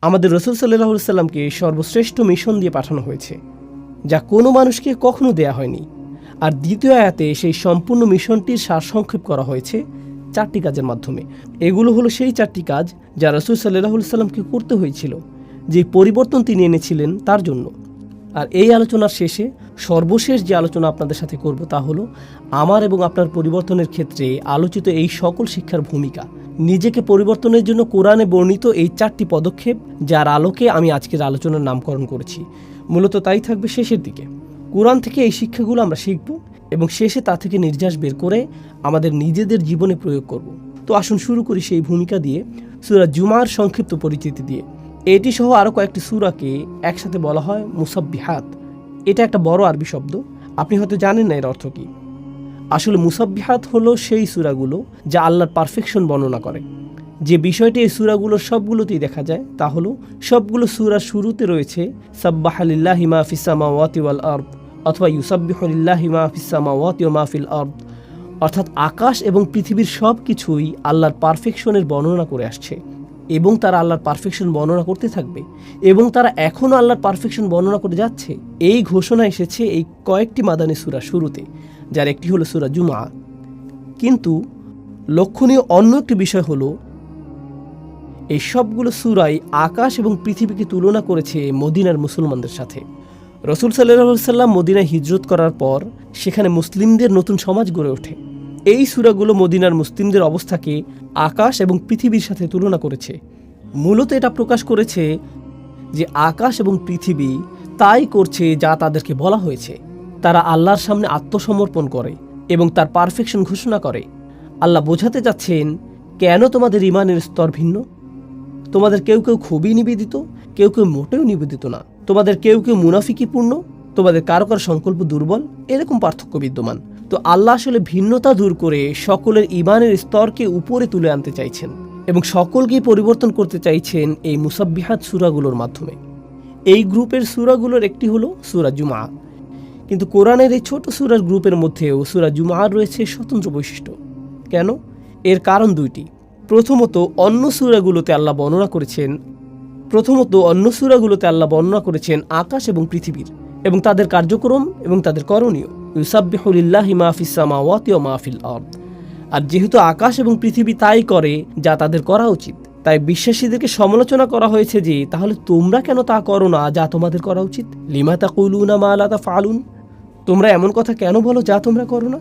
আমাদের রাসূল সাল্লাল্লাহু আলাইহি সাল্লামকে সর্বশ্রেষ্ঠ মিশন দিয়ে পাঠানো হয়েছে, যা কোনো মানুষকে কখনো দেয়া হয়নি। আর দ্বিতীয় আয়াতে সেই সম্পূর্ণ মিশনটির সারসংক্ষেপ করা হয়েছে 4টি কাজের মাধ্যমে। এগুলো হলো সেই 4টি কাজ যা রাসূল সাল্লাল্লাহু আলাইহি সাল্লামকে করতে হয়েছিল, যে পরিবর্তন তিনি এনেছিলেন তার জন্য। আর এই আলোচনার শেষে সর্বশেষ যে আলোচনা আপনাদের সাথে করব তা হলো আমার এবং আপনার পরিবর্তনের ক্ষেত্রে আলোচিত এই সকল শিক্ষার ভূমিকা। নিজেকে পরিবর্তনের জন্য কোরআনে বর্ণিত এই 4টি পদক্ষেপ, যার আলোকে আমি আজকের আলোচনার নামকরণ করেছি। মূলত তাই থাকবে শেষের দিকে। কোরআন থেকে এই শিক্ষাগুলো আমরা শিখব এবং শেষে তা থেকে নির্যাস বের করে আমাদের নিজেদের জীবনে প্রয়োগ করব। তো আসুন শুরু করি সেই ভূমিকা দিয়ে, সূরা জুমার সংক্ষিপ্ত পরিচিতি দিয়ে। এটি সহ আরও কয়েকটি সূরাকে একসাথে বলা হয় মুসাব্বিহাত। এটা একটা বড় আরবি শব্দ, আপনি হয়তো জানেন না এর অর্থ কী। আসলে মুসাব্বিহাত হলো সেই সূরাগুলো যা আল্লাহর পারফেকশন বর্ণনা করে। যে বিষয়টি এই সূরাগুলোর সবগুলোতেই দেখা যায় তা হলো সবগুলো সূরার শুরুতে রয়েছে সাব্বাহা লিল্লাহি মা ফিস সামাওয়াতি ওয়াল আরদ অথবা ইউসাব্বিহু লিল্লাহি মা ফিস সামাওয়াতি ওয়া মা ফিল আরদ, অর্থাৎ আকাশ এবং পৃথিবীর সব কিছুই আল্লাহর পারফেকশনের বর্ণনা করে আসছে এবং তারা আল্লাহর পারফেকশন বর্ণনা করতে থাকবে এবং তারা এখনও আল্লাহর পারফেকশন বর্ণনা করে যাচ্ছে। এই ঘোষণা এসেছে এই কয়েকটি মাদানী সূরা শুরুতে, যার একটি হলো সূরা জুমা। কিন্তু লক্ষণীয় অন্য একটি বিষয় হলো এই সবগুলো সূরাই আকাশ এবং পৃথিবীকে তুলনা করেছে মদিনার মুসলমানদের সাথে। রাসূল সাল্লাল্লাহু আলাইহি সাল্লাম মদিনায় হিজরত করার পর সেখানে মুসলিমদের নতুন সমাজ গড়ে ওঠে। এই সূরাগুলো মদিনার মুসলিমদের অবস্থাকে আকাশ এবং পৃথিবীর সাথে তুলনা করেছে। মূলত এটা প্রকাশ করেছে যে আকাশ এবং পৃথিবী তাই করছে যা তাদেরকে বলা হয়েছে। তারা আল্লাহর সামনে আত্মসমর্পণ করে এবং তার পারফেকশন ঘোষণা করে। আল্লাহ বোঝাতে যাচ্ছেন, কেন তোমাদের ঈমানের স্তর ভিন্ন? তোমাদের কেউ কেউ খুবই নিবেদিত, কেউ কেউ মোটেও নিবেদিত না। তোমাদের কেউ কেউ মুনাফিকিপূর্ণ, তোমাদের কারো কারো সংকল্প দুর্বল, এরকম পার্থক্য বিদ্যমান। তো আল্লাহ আসলে ভিন্নতা দূর করে সকলের ঈমানের স্তরকে উপরে তুলে আনতে চাইছেন এবং সকলকেই পরিবর্তন করতে চাইছেন এই মুসাব্বিহাত সূরাগুলোর মাধ্যমে। এই গ্রুপের সূরাগুলোর একটি হলো সূরা জুমা। কিন্তু কোরআনের এই ছোট সূরার গ্রুপের মধ্যেও সূরা জুমার রয়েছে স্বতন্ত্র বৈশিষ্ট্য। কেন? এর কারণ দুইটি। প্রথমত অন্য সূরাগুলোতে আল্লাহ বর্ণনা করেছেন আকাশ এবং পৃথিবীর এবং তাদের কার্যক্রম এবং তাদের করণীয়। ইউসাব্বিহু লিল্লাহি মা ফিস সামাওয়াতি ওয়া মা ফিল আরদ। আর যেহেতু আকাশ এবং পৃথিবী তাই করে যা তাদের করা উচিত, তাই বিশ্বাসীদেরকে সমালোচনা করা হয়েছে যে তাহলে তোমরা কেন তা করো না যা তোমাদের করা উচিত। লিমা তাকুলুনা মা লা তাফআলুন, তোমরা এমন কথা কেন বলো যা তোমরা করো না।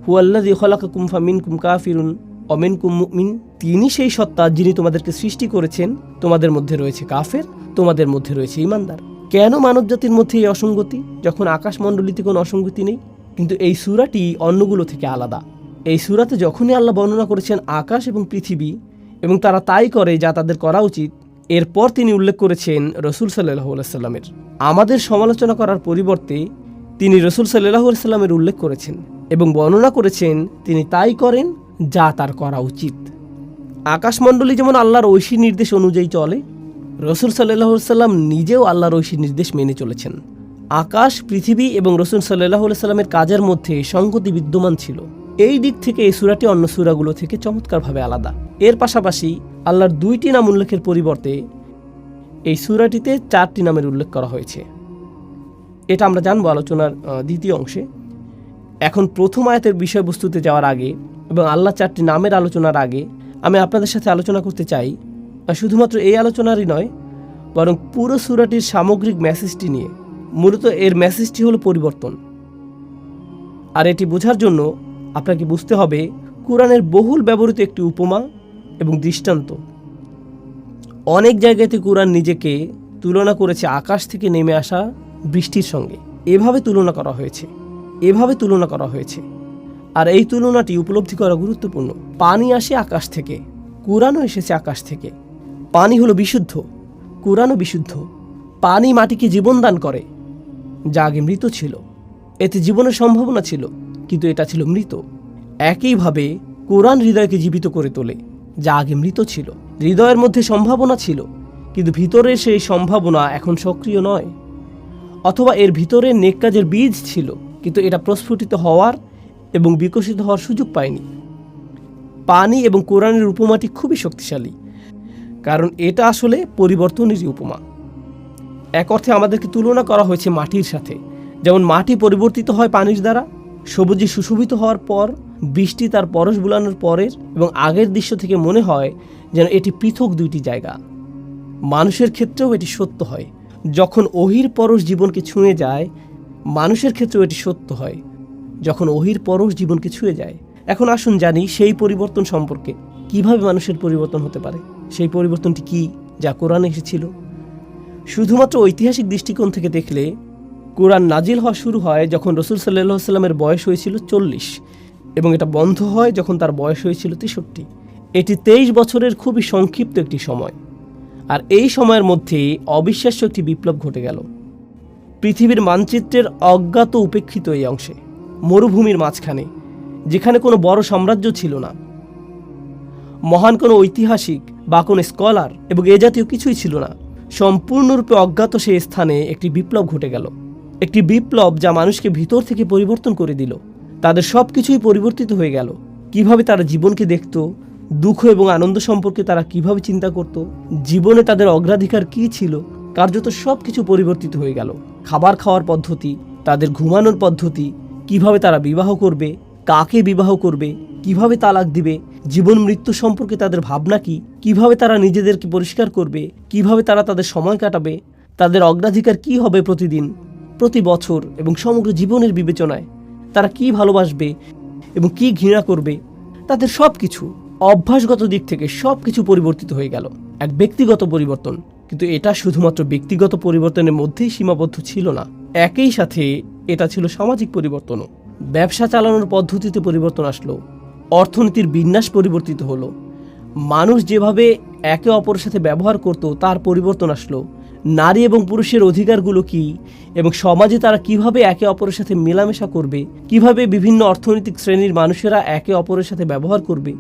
হুয়াল্লাযী খালাকাকুম ফামিনকুম কাফিরুন ওয়া মিনকুম মুমিন, তিনি সেই সত্তা যিনি তোমাদেরকে সৃষ্টি করেছেন, তোমাদের মধ্যে রয়েছে কাফের, তোমাদের মধ্যে রয়েছে ঈমানদার। কেন মানবজাতির মধ্যে এই অসঙ্গতি যখন আকাশমণ্ডলীতে কোনো অসঙ্গতি নেই? কিন্তু এই সূরাটি অন্যগুলো থেকে আলাদা। এই সূরাতে যখনই আল্লাহ বর্ণনা করেছেন আকাশ এবং পৃথিবী এবং তারা তাই করে যা তাদের করা উচিত, এরপর তিনি উল্লেখ করেছেন রাসূল সাল্লাল্লাহু আলাইহি সাল্লামের। আমাদের সমালোচনা করার পরিবর্তে তিনি রাসূল সাল্লাল্লাহু আলাইহি সাল্লামের উল্লেখ করেছেন এবং বর্ণনা করেছেন তিনি তাই করেন যা তার করা উচিত। আকাশমণ্ডলী যেমন আল্লাহর ঐশী নির্দেশ অনুযায়ী চলে, রাসূল সাল্লাল্লাহু আলাইহি সাল্লাম নিজেও আল্লাহর ঐশী নির্দেশ মেনে চলেছেন। আকাশ, পৃথিবী এবং রাসূল সাল্লাল্লাহু আলাইহি সাল্লামের কাজের মধ্যে সংগতি বিদ্যমান ছিল। এই দিক থেকে এই সূরাটি অন্য সূরাগুলো থেকে চমৎকারভাবে আলাদা। এর পাশাপাশি আল্লাহর 2টি নাম উল্লেখের পরিবর্তে এই সূরাটিতে 4টি নামের উল্লেখ করা হয়েছে। এটা আমরা জানবো আলোচনার দ্বিতীয় অংশে। এখন প্রথম আয়াতের বিষয়বস্তুতে যাওয়ার আগে এবং আল্লাহ 4টি নামের আলোচনার আগে আমি আপনাদের সাথে আলোচনা করতে চাই শুধুমাত্র এই আলোচনারই নয়, বরং পুরো সূরাটির সামগ্রিক মেসেজটি নিয়ে। মূলত এর মেসেজটি হলো পরিবর্তন। আর এটি বোঝার জন্য আপনাকে বুঝতে হবে কোরআনের বহুল ব্যবহৃত একটি উপমা এবং দৃষ্টান্ত। অনেক জায়গাতে কোরআন নিজেকে তুলনা করেছে আকাশ থেকে নেমে আসা বৃষ্টির সঙ্গে। এভাবে তুলনা করা হয়েছে। আর এই তুলনাটি উপলব্ধি করা গুরুত্বপূর্ণ। পানি আসে আকাশ থেকে, কোরআনও এসেছে আকাশ থেকে। পানি হলো বিশুদ্ধ, কোরআনও বিশুদ্ধ। পানি মাটিকে জীবন দান করে যা আগে মৃত ছিল। এতে জীবনের সম্ভাবনা ছিল, কিন্তু এটা ছিল মৃত। একইভাবে কোরআন হৃদয়কে জীবিত করে তোলে যা আগে মৃত ছিল। হৃদয়ের মধ্যে সম্ভাবনা ছিল, কিন্তু ভিতরের সেই সম্ভাবনা এখন সক্রিয় নয়। অথবা এর ভিতরে নেক কাজের বীজ ছিল, কিন্তু এটা প্রস্ফুটিত হওয়ার এবং বিকশিত হওয়ার সুযোগ পায়নি। পানি এবং কোরআনের উপমাটি খুবই শক্তিশালী। কারণ এটা আসলে পরিবর্তনেরই উপমা। এক অর্থে আমাদেরকে তুলনা করা হয়েছে মাটির সাথে। যেমন মাটি পরিবর্তিত হয় পানির দ্বারা, সবুজে সুশোভিত হওয়ার পর বৃষ্টি তার পরশ বুলানোর পরের এবং আগের দৃশ্য থেকে মনে হয় যেন এটি পৃথক দুইটি জায়গা। মানুষের ক্ষেত্রেও এটি সত্য হয়। যখন ওহির পরশ জীবনকে ছুঁয়ে যায়, মানুষের ক্ষেত্রেও এটি সত্য হয় যখন ওহির পরশ জীবনকে ছুঁয়ে যায়। এখন আসুন জানি সেই পরিবর্তন সম্পর্কে, কিভাবে মানুষের পরিবর্তন হতে পারে। সেই পরিবর্তনটি কি, যা কোরআনে এসেছিল? শুধুমাত্র ঐতিহাসিক দৃষ্টিকোণ থেকে দেখলে কোরআন নাজিল হওয়া শুরু হয় যখন রাসূল সাল্লাল্লাহু আলাইহি সাল্লামের বয়স হয়েছিল 40 এবং এটা বন্ধ হয় যখন তার বয়স হয়েছিল 63। এটি 23 বছরের খুবই সংক্ষিপ্ত একটি সময়। আর এই সময়ের মধ্যে অবিশ্বাস্য একটি বিপ্লব ঘটে গেল। পৃথিবীর মানচিত্রের অজ্ঞাত উপেক্ষিত এই অংশে, মরুভূমির মাঝখানে, যেখানে কোনো বড় সাম্রাজ্য ছিল না, মহান কোনো ঐতিহাসিক বা কোনো স্কলার এবং এ জাতীয় কিছুই ছিল না, সম্পূর্ণরূপে অজ্ঞাত সেই স্থানে একটি বিপ্লব ঘটে গেল। একটি বিপ্লব যা মানুষকে ভিতর থেকে পরিবর্তন করে দিল। তাদের সব কিছুই পরিবর্তিত হয়ে গেল। কিভাবে তারা জীবনকে দেখত, দুঃখ এবং আনন্দ সম্পর্কে তারা কিভাবে চিন্তা করত, জীবনে তাদের অগ্রাধিকার কি ছিল, কার্যত সব কিছু পরিবর্তিত হয়ে গেল। খাবার খাওয়ার পদ্ধতি, তাদের ঘুমানোর পদ্ধতি, কিভাবে তারা বিবাহ করবে, কাকে বিবাহ করবে, কিভাবে তালাক দিবে, জীবন মৃত্যু সম্পর্কে তাদের ভাবনা কি, কিভাবে তারা নিজেদেরকে পরিষ্কার করবে, কিভাবে তারা তাদের সময় কাটাবে, তাদের অগ্রাধিকার কি হবে প্রতিদিন, প্রতি বছর এবং সমগ্র জীবনের বিবেচনায় তারা কি ভালোবাসবে এবং কি ঘৃণা করবে, তাদের সব কিছু অভ্যাসগত দিক থেকে সব কিছু পরিবর্তিত হয়ে গেল। এক ব্যক্তিগত পরিবর্তন, কিন্তু এটা শুধুমাত্র ব্যক্তিগত পরিবর্তনের মধ্যেই সীমাবদ্ধ ছিল না, একই সাথে এটা ছিল সামাজিক পরিবর্তনও। ব্যবসা চালানোর পদ্ধতিতে পরিবর্তন আসলো, অর্থনীতির বিন্যাস পরিবর্তিত হলো, মানুষ যেভাবে একে অপরের সাথে ব্যবহার করত তার পরিবর্তন আসলো, নারী এবং পুরুষের অধিকারগুলো কি এবং সমাজে তারা কিভাবে একে অপরের সাথে মেলামেশা করবে, কিভাবে বিভিন্ন অর্থনৈতিক শ্রেণীর মানুষেরা একে অপরের সাথে ব্যবহার করবে,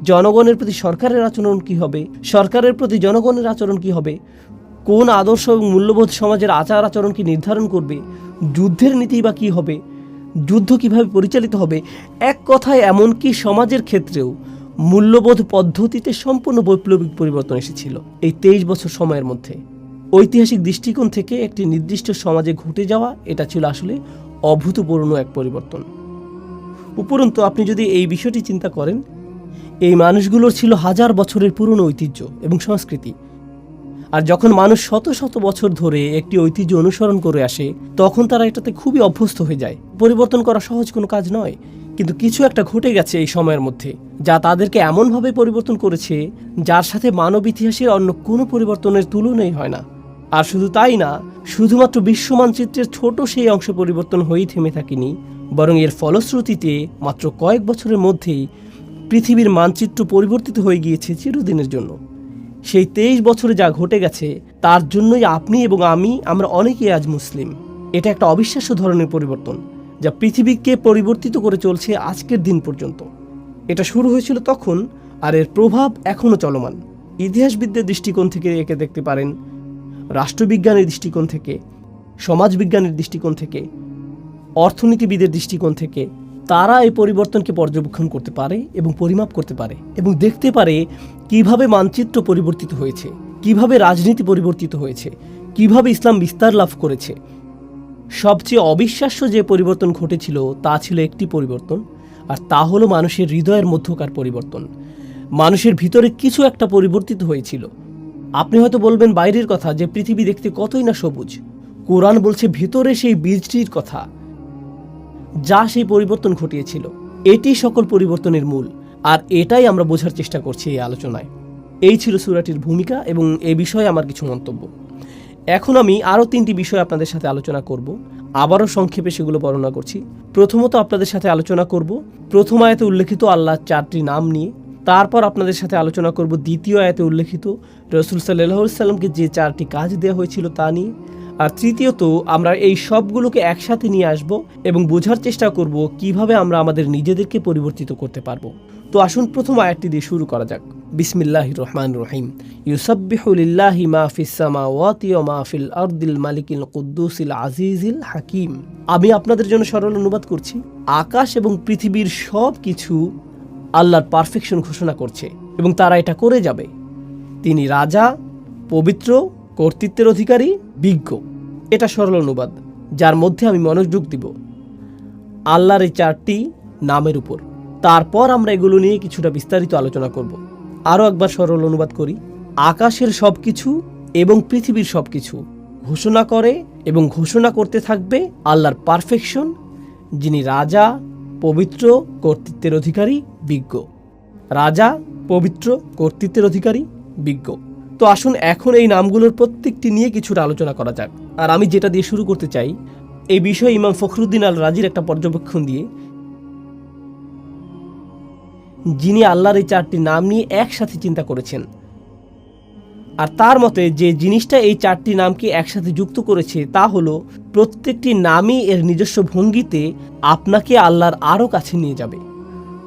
জনগণের প্রতি সরকারের আচরণ কি হবে, সরকারের প্রতি জনগণের আচরণ কি হবে, কোন আদর্শ এবং মূল্যবোধ সমাজের আচার আচরণকে নির্ধারণ করবে, যুদ্ধের নীতি বা কী হবে, যুদ্ধ কিভাবে পরিচালিত হবে। এক কথায় এমনকি সমাজের ক্ষেত্রেও মূল্যবোধ পদ্ধতিতে সম্পূর্ণ বৈপ্লবিক পরিবর্তন এসেছিল এই 23 বছর সময়ের মধ্যে। ঐতিহাসিক দৃষ্টিকোণ থেকে একটি নির্দিষ্ট সমাজে ঘটে যাওয়া এটা ছিল আসলে অভূতপূর্ণ এক পরিবর্তন। উপরন্তু আপনি যদি এই বিষয়টি চিন্তা করেন, এই মানুষগুলোর ছিল হাজার বছরের পুরনো ঐতিহ্য এবং সংস্কৃতি। আর যখন মানুষ শত শত বছর ধরে একটি ঐতিহ্য অনুসরণ করে আসে, তখন তারা এটাতে খুবই অভ্যস্ত হয়ে যায়। পরিবর্তন করা সহজ কোনো কাজ নয়, কিন্তু কিছু একটা ঘটে গেছে এই সময়ের মধ্যে যা তাদেরকে এমনভাবে পরিবর্তন করেছে যার সাথে মানব ইতিহাসের অন্য কোনো পরিবর্তনের তুলনাই হয় না। আর শুধু তাই না, শুধুমাত্র বিশ্ব মানচিত্রের ছোট সেই অংশ পরিবর্তন হয়েই থেমে থাকেনি, বরং এর ফলশ্রুতিতে মাত্র কয়েক বছরের মধ্যেই পৃথিবীর মানচিত্র পরিবর্তিত হয়ে গিয়েছে চিরদিনের জন্য। সেই 23 বছরে যা ঘটে গেছে তার জন্যই আপনি এবং আমরা অনেকেই আজ মুসলিম। এটা একটা অবিশ্বাস্য ধরনের পরিবর্তন যা পৃথিবীকে পরিবর্তিত করে চলছে আজকের দিন পর্যন্ত। এটা শুরু হয়েছিল তখন, আর এর প্রভাব এখনও চলমান। ইতিহাসবিদদের দৃষ্টিকোণ থেকে একে দেখতে পারেন, রাষ্ট্রবিজ্ঞানের দৃষ্টিকোণ থেকে, সমাজবিজ্ঞানের দৃষ্টিকোণ থেকে, অর্থনীতিবিদের দৃষ্টিকোণ থেকে। তারা এই পরিবর্তনকে পর্যবেক্ষণ করতে পারে এবং পরিমাপ করতে পারে এবং দেখতে পারে কিভাবে মানচিত্র পরিবর্তিত হয়েছে, কিভাবে রাজনীতি পরিবর্তিত হয়েছে, কিভাবে ইসলাম বিস্তার লাভ করেছে। সবচেয়ে অবিশ্বাস্য যে পরিবর্তন ঘটেছিল তা ছিল একটি পরিবর্তন, আর তা হলো মানুষের হৃদয়ের মধ্যকার পরিবর্তন। মানুষের ভিতরে কিছু একটা পরিবর্তিত হয়েছিল। আপনি হয়তো বলবেন বাইরের কথা, যে পৃথিবী দেখতে কতই না সবুজ। কোরআন বলছে ভেতরে সেই বীজটির কথা যা সেই পরিবর্তন ঘটিয়েছিল। এটি সকল পরিবর্তনের মূল, আর এটাই আমরা বোঝার চেষ্টা করছি এই আলোচনায়। এই ছিল সূরাটির ভূমিকা এবং এ বিষয়ে আমার কিছু মন্তব্য। এখন আমি আরও 3টি বিষয় আপনাদের সাথে আলোচনা করব। আবারও সংক্ষেপে সেগুলো বর্ণনা করছি। প্রথমত আপনাদের সাথে আলোচনা করব প্রথম আয়াতে উল্লেখিত আল্লাহর 4টি নাম নিয়ে। তারপর আপনাদের সাথে আলোচনা করব দ্বিতীয় আয়াতে উল্লেখিত রাসূল সাল্লাল্লাহু আলাইহি ওয়াসাল্লামকে যে 4টি কাজ দেওয়া হয়েছিল তা নিয়ে। আর তৃতীয়ত আমরা এই সবগুলোকে একসাথে নিয়ে আসব এবং বোঝার চেষ্টা করব কিভাবে আমরা আমাদের নিজেদেরকে পরিবর্তিত করতে পারবো। তো আসুন প্রথম আয়াতটি দিয়ে শুরু করা যাক। বিসমিল্লাহির রহমানির রহিম। ইউসাব্বিহু লিল্লাহি মা ফিস সামাওয়াতি ওয়া মা ফিল আরদিল মালিকিল কুদ্দুসিল আজিজিল হাকিম। আমি আপনাদের জন্য সরল অনুবাদ করছি। আকাশ এবং পৃথিবীর সব কিছু আল্লাহর পারফেকশন ঘোষণা করছে এবং তারা এটা করে যাবে। তিনি রাজা, পবিত্র, কর্তৃত্বের অধিকারী, বিজ্ঞ। এটা সরল অনুবাদ, যার মধ্যে আমি মনোযোগ দিব আল্লাহর এই 4টি নামের উপর। তারপর আমরা এগুলো নিয়ে কিছুটা বিস্তারিত আলোচনা করব। আরও একবার সরল অনুবাদ করি। আকাশের সব কিছু এবং পৃথিবীর সব কিছু ঘোষণা করে এবং ঘোষণা করতে থাকবে আল্লাহর পারফেকশন, যিনি রাজা, পবিত্র, কর্তৃত্বের অধিকারী, বিজ্ঞ। রাজা, পবিত্র, কর্তৃত্বের অধিকারী, বিজ্ঞ। তো আসুন এখন এই নামগুলোর প্রত্যেকটি নিয়ে কিছুটা আলোচনা করা যাক। আর আমি যেটা দিয়ে শুরু করতে চাই, এই বিষয়ে ইমাম ফখরুদ্দিন আল রাজির একটা পর্যবেক্ষণ দিয়ে, যিনি আল্লাহর এই 4টি নাম নিয়ে একসাথে চিন্তা করেছেন। আর তার মতে যে জিনিসটা এই 4টি নামকে একসাথে যুক্ত করেছে তা হলো প্রত্যেকটি নামই এর নিজস্ব ভঙ্গিতে আপনাকে আল্লাহর আরও কাছে নিয়ে যাবে।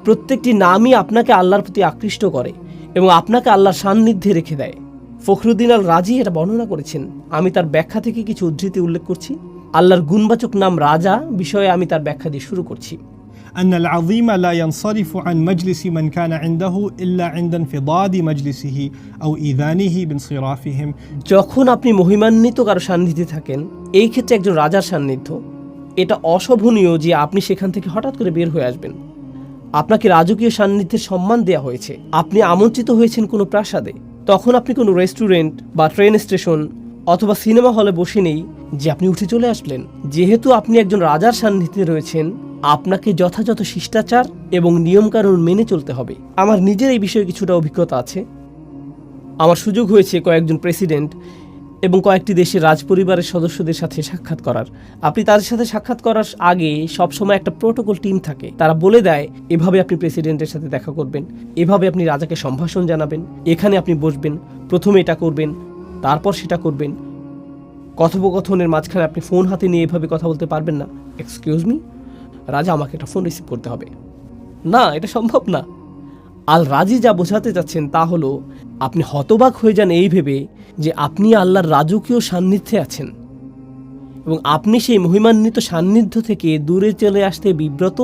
প্রত্যেকটি নামই আপনাকে আল্লাহর প্রতি আকৃষ্ট করে এবং আপনাকে আল্লাহর সান্নিধ্যে রেখে দেয়। ফখরুদ্দিন আল রাজি এটা বর্ণনা করেছেন। আমি তার ব্যাখ্যা থেকে কিছু উদ্ধৃতি উল্লেখ করছি। আল্লাহর গুণবাচক নাম রাজা বিষয়ে আমি তার ব্যাখ্যা দিয়ে শুরু করছি। أن العظيم لا ينصرف عن مجلس من كان عنده إلا عند انفضاد مجلسه أو إذانه بانصرافهم। যখন আপনি মহিমান্বিত কারো সান্নিধ্যে থাকেন, এই ক্ষেত্রে একজন রাজার সান্নিধ্য, এটা অশোভনীয় যে আপনি সেখান থেকে হঠাৎ করে বের হয়ে আসবেন। আপনাকে রাজকীয় সান্নিধ্যের সম্মান দেওয়া হয়েছে। আপনি আমন্ত্রিত হয়েছেন কোনো প্রাসাদে, তখন আপনি কোনো রেস্টুরেন্ট বা ট্রেন স্টেশন অথবা সিনেমা হলে বসে নেই যে আপনি উঠে চলে আসলেন। যেহেতু আপনি একজন রাজার সান্নিধ্যে রয়েছেন, আপনাকে যথাযথ শিষ্টাচার এবং নিয়মকানুন মেনে চলতে হবে। আমার নিজের এই বিষয়ে কিছুটা অভিজ্ঞতা আছে। আমার সুযোগ হয়েছে কয়েকজন প্রেসিডেন্ট এবং কয়েকটি দেশের রাজপরিবারের সদস্যদের সাথে সাক্ষাৎ করার। আপনি তাদের সাথে সাক্ষাৎ করার আগে সবসময় একটা প্রোটোকল টিম থাকে, তারা বলে দেয় এভাবে আপনি প্রেসিডেন্টের সাথে দেখা করবেন, এভাবে আপনি রাজাকে সম্ভাষণ জানাবেন, এখানে আপনি বসবেন, প্রথমে এটা করবেন, তারপর সেটা করবেন। কথোপকথনের মাঝখানে আপনি ফোন হাতে নিয়ে এভাবে কথা বলতে পারবেন না। এক্সকিউজ মি, রাজা, আমাকে একটা ফোন রিসিভ করতে হবে। না, এটা সম্ভব না। আল রাজি যা বোঝাতে চাচ্ছেন তা হলো আপনি হতবাক হয়ে যান এই ভেবে যে আপনি আল্লাহর রাজকীয় সান্নিধ্যে আছেন এবং আপনি সেই মহিমান্বিত সান্নিধ্য থেকে দূরে চলে আসতে বিব্রত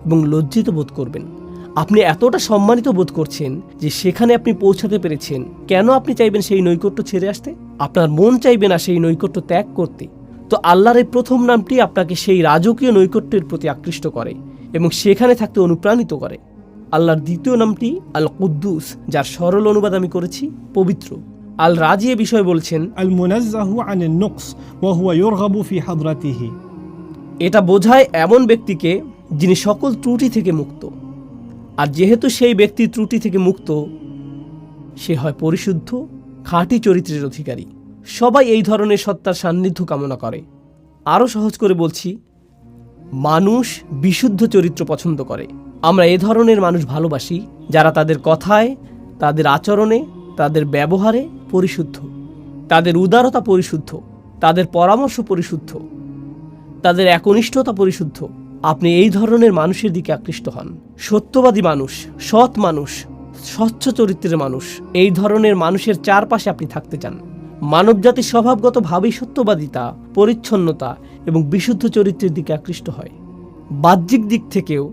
এবং লজ্জিত বোধ করবেন। আপনি এতটা সম্মানিত বোধ করছেন যে সেখানে আপনি পৌঁছাতে পেরেছেন। কেন আপনি চাইবেন সেই নৈকট্য ছেড়ে আসতে? আপনার মন চাইবে না সেই নৈকট্য ত্যাগ করতে। তো আল্লাহর এই প্রথম নামটি আপনাকে সেই রাজকীয় নৈকট্যের প্রতি আকৃষ্ট করে এবং সেখানে থাকতে অনুপ্রাণিত করে। আল্লাহর দ্বিতীয় নামটি আল কুদ্দুস, যার সরল অনুবাদ আমি করেছি পবিত্র। আল রাজি এ বিষয়ে বলছেন, আল মুনাজ্জাহু আনিন নুকস ওয়া হুয়া ইউরগাবু ফি হাদরাতিহি। এটা বোঝায় এমন ব্যক্তিকে যিনি সকল ত্রুটি থেকে মুক্ত। আর যেহেতু সেই ব্যক্তি ত্রুটি থেকে মুক্ত, সে হয় পরিশুদ্ধ, খাঁটি চরিত্রের অধিকারী। সবাই এই ধরনের সত্তার সান্নিধ্য কামনা করে। আরও সহজ করে বলছি, মানুষ বিশুদ্ধ চরিত্র পছন্দ করে। আমরা এ ধরনের মানুষ ভালোবাসি যারা তাদের কথায়, তাদের আচরণে, তাদের ব্যবহারে পরিশুদ্ধ, তাদের উদারতা পরিশুদ্ধ, তাদের পরামর্শ পরিশুদ্ধ, তাদের একনিষ্ঠতা পরিশুদ্ধ। আপনি এই ধরনের মানুষের দিকে আকৃষ্ট হন। সত্যবাদী মানুষ, সৎ মানুষ, স্বচ্ছ চরিত্রের মানুষ, এই ধরনের মানুষের চারপাশে আপনি থাকতে চান। মানবজাতির স্বভাবগতভাবেই সত্যবাদিতা, পরিচ্ছন্নতা এবং বিশুদ্ধ চরিত্রের দিকে আকৃষ্ট হয়। বাহ্যিক দিক থেকেও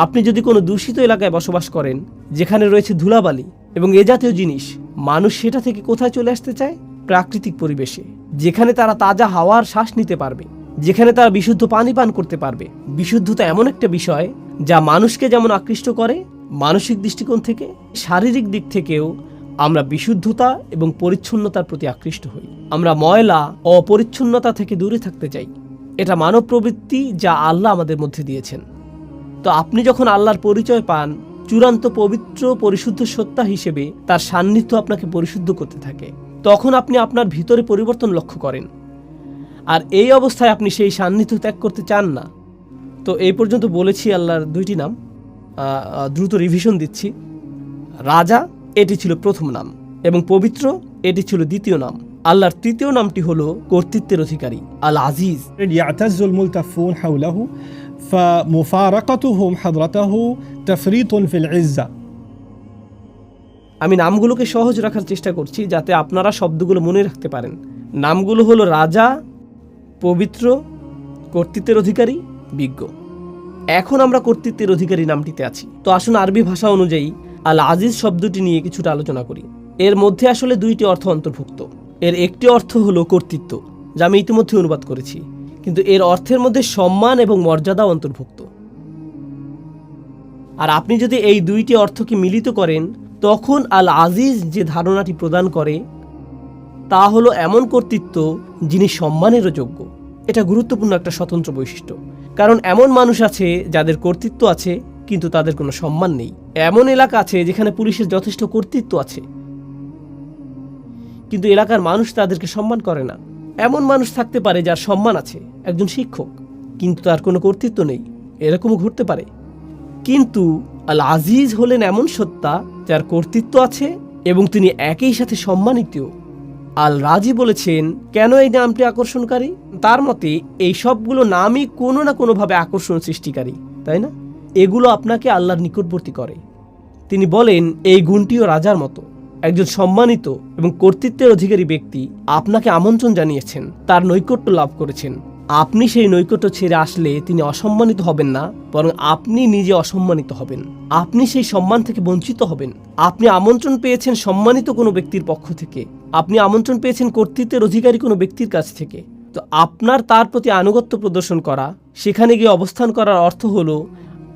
আপনি যদি কোনো দূষিত এলাকায় বসবাস করেন, যেখানে রয়েছে ধুলাবালি এবং এ জাতীয় জিনিস, মানুষ সেটা থেকে কোথায় চলে আসতে চায়? প্রাকৃতিক পরিবেশে, যেখানে তারা তাজা হাওয়ার শ্বাস নিতে পারবে, যেখানে তারা বিশুদ্ধ পানি পান করতে পারবে। বিশুদ্ধতা এমন একটা বিষয় যা মানুষকে যেমন আকৃষ্ট করে মানসিক দৃষ্টিকোণ থেকে, শারীরিক দিক থেকেও আমরা বিশুদ্ধতা এবং পরিচ্ছন্নতার প্রতি আকৃষ্ট হই। আমরা ময়লা ও অপরিচ্ছন্নতা থেকে দূরে থাকতে চাই। এটা মানব প্রবৃত্তি যা আল্লাহ আমাদের মধ্যে দিয়েছেন। তো আপনি যখন আল্লাহর পরিচয় পান, চূড়ান্ত পবিত্র পরিশুদ্ধ সত্তা হিসেবে তার সান্নিধ্য আপনাকে পরিশুদ্ধ করতে থাকে, তখন আপনি আপনার ভিতরে পরিবর্তন লক্ষ্য করেন। আর এই অবস্থায় আপনি সেই সান্নিধ্য ত্যাগ করতে চান না। তো এই পর্যন্ত বলেছি আল্লাহর 2টি নাম। দ্রুত রিভিশন দিচ্ছি। রাজা, এটি ছিল প্রথম নাম, এবং পবিত্র, এটি ছিল দ্বিতীয় নাম। আল্লাহর তৃতীয় নামটি হলো কর্তৃত্বের অধিকারী, আল আজিজ। يعتز الملتفون حوله فمفارقتهم حضرته تفريط في العزة। আমি নামগুলোকে সহজ রাখার চেষ্টা করছি যাতে আপনারা শব্দগুলো মনে রাখতে পারেন। নামগুলো হলো রাজা, পবিত্র, কর্তৃত্বের অধিকারী, বিজ্ঞ। এখন আমরা কর্তৃত্বের অধিকারী নামটিতে আছি। তো আসুন আরবি ভাষা অনুযায়ী আল আজিজ শব্দটি নিয়ে কিছুটা আলোচনা করি। এর মধ্যে আসলে দুইটি অর্থ অন্তর্ভুক্ত। এর একটি অর্থ হলো কর্তৃত্ব, যা আমি ইতিমধ্যে অনুবাদ করেছি, কিন্তু এর অর্থের মধ্যে সম্মান এবং মর্যাদা অন্তর্ভুক্ত। আর আপনি যদি এই দুইটি অর্থকে মিলিত করেন, তখন আল আজিজ যে ধারণাটি প্রদান করে তা হলো এমন কর্তৃত্ব যিনি সম্মানেরও যোগ্য। এটা গুরুত্বপূর্ণ একটা স্বতন্ত্র বৈশিষ্ট্য, কারণ এমন মানুষ আছে যাদের কর্তৃত্ব আছে কিন্তু তাদের কোনো সম্মান নেই। এমন এলাকা আছে যেখানে পুলিশের যথেষ্ট কর্তৃত্ব আছে কিন্তু এলাকার মানুষ তাদেরকে সম্মান করে না। এমন মানুষ থাকতে পারে যার সম্মান আছে, একজন শিক্ষক, কিন্তু তার কোনো কর্তৃত্ব নেই, এরকমও ঘটতে পারে। কিন্তু আল আজিজ হলেন এমন সত্তা যার কর্তৃত্ব আছে এবং তিনি একই সাথে সম্মানিত। আল রাজি বলেছেন, কেন এই নামটি আকর্ষণকারী? তার মতে এই সবগুলো নামই কোনো না কোনোভাবে আকর্ষণ সৃষ্টিকারী, তাই না? এগুলো আপনাকে আল্লাহর নিকটবর্তী করে। তিনি বলেন, এই গুণটিও রাজার মতো। একজন সম্মানিত এবং কর্তৃত্বের অধিকারী ব্যক্তি আপনাকে আমন্ত্রণ জানিয়েছেন, তার নৈকট্য লাভ করেছেন। আপনি সেই নৈকট্য ছেড়ে আসলে তিনি অসম্মানিত হবেন না, বরং আপনি নিজে অসম্মানিত হবেন। আপনি সেই সম্মান থেকে বঞ্চিত হবেন। আপনি আমন্ত্রণ পেয়েছেন সম্মানিত কোনো ব্যক্তির পক্ষ থেকে, আপনি আমন্ত্রণ পেয়েছেন কর্তৃত্বের অধিকারী কোনো ব্যক্তির কাছ থেকে। তো আপনার তার প্রতি আনুগত্য প্রদর্শন করা, সেখানে গিয়ে অবস্থান করার অর্থ হলো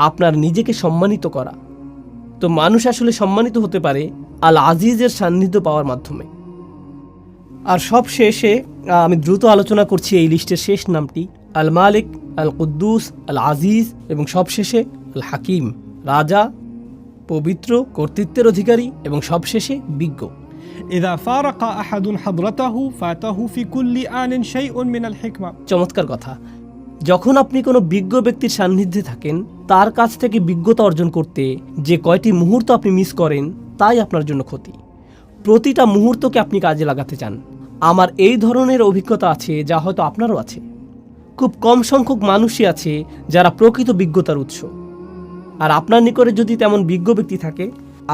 আপনার নিজেকে সম্মানিত করা। তো মানুষ আসলে সম্মানিত হতে পারে আল আজিজের সান্নিধ্য পাওয়ার মাধ্যমে। আর সব শেষে আমি দ্রুত আলোচনা করছি এই লিস্টের শেষ নামটি, আল মালিক, আল কুদ্দুস, আল আজিজ এবং সবশেষে আল হাকিম, রাজা, পবিত্র, কর্তৃত্বের অধিকারী এবং সবশেষে বিজ্ঞ। إذا فارق أحد حضرته فاته في كل آن شيء من الحكمة। চমৎকার কথা। যখন আপনি কোনো বিজ্ঞ ব্যক্তির সান্নিধ্যে থাকেন, তার কাছ থেকে বিজ্ঞতা অর্জন করতে যে কয়টি মুহূর্ত আপনি মিস করেন, তাই আপনার জন্য ক্ষতি। প্রতিটা মুহূর্তকে আপনি কাজে লাগাতে চান। আমার এই ধরনের অভিজ্ঞতা আছে, যা হয়তো আপনারও আছে। খুব কম সংখ্যক মানুষই আছে যারা প্রকৃত বিজ্ঞতার উৎস। আর আপনার নিকটে যদি তেমন বিজ্ঞ ব্যক্তি থাকে,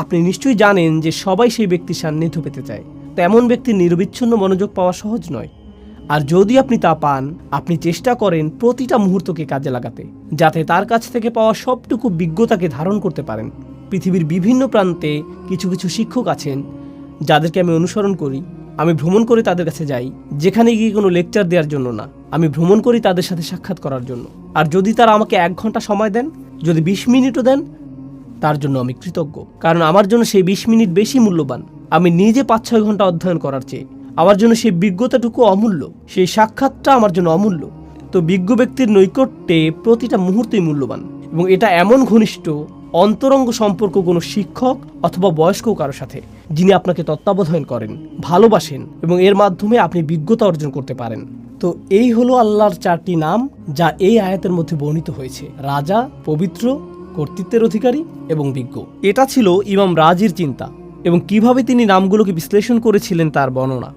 আপনি নিশ্চয়ই জানেন যে সবাই সেই ব্যক্তির সান্নিধ্য পেতে চায়। তেমন ব্যক্তির নিরবিচ্ছিন্ন মনোযোগ পাওয়া সহজ নয়। আর যদি আপনি তা পান, আপনি চেষ্টা করেন প্রতিটা মুহূর্তকে কাজে লাগাতে, যাতে তার কাছ থেকে পাওয়া সবটুকু বিজ্ঞতাকে ধারণ করতে পারেন। পৃথিবীর বিভিন্ন প্রান্তে কিছু কিছু শিক্ষক আছেন যাদেরকে আমি অনুসরণ করি। আমি ভ্রমণ করে তাদের কাছে যাই, যেখানে গিয়ে কোনো লেকচার দেওয়ার জন্য না, আমি ভ্রমণ করি তাদের সাথে সাক্ষাৎ করার জন্য। আর যদি তারা আমাকে 1 ঘন্টা সময় দেন, যদি 20 মিনিটও দেন, তার জন্য আমি কৃতজ্ঞ। কারণ আমার জন্য সেই 20 মিনিট বেশি মূল্যবান আমি নিজে 5-6 ঘন্টা অধ্যয়ন করার চেয়ে। আমার জন্য সেই বিজ্ঞতাটুকু অমূল্য, সেই সাক্ষাৎটা আমার জন্য অমূল্য। তো বিজ্ঞ ব্যক্তির নৈকট্যে প্রতিটা মুহূর্তই মূল্যবান, এবং এটা এমন ঘনিষ্ঠ অন্তরঙ্গ সম্পর্ক কোনো শিক্ষক অথবা বয়স্ক কারো সাথে, যিনি আপনাকে তত্ত্বাবধান করেন, ভালোবাসেন এবং এর মাধ্যমে আপনি বিজ্ঞতা অর্জন করতে পারেন। তো এই হলো আল্লাহর 4টি নাম যা এই আয়াতের মধ্যে বর্ণিত হয়েছে: রাজা, পবিত্র, কর্তৃত্বের অধিকারী এবং বিজ্ঞ। এটা ছিল ইমাম রাজির চিন্তা এবং কিভাবে তিনি নামগুলোকে বিশ্লেষণ করেছিলেন তার বর্ণনা।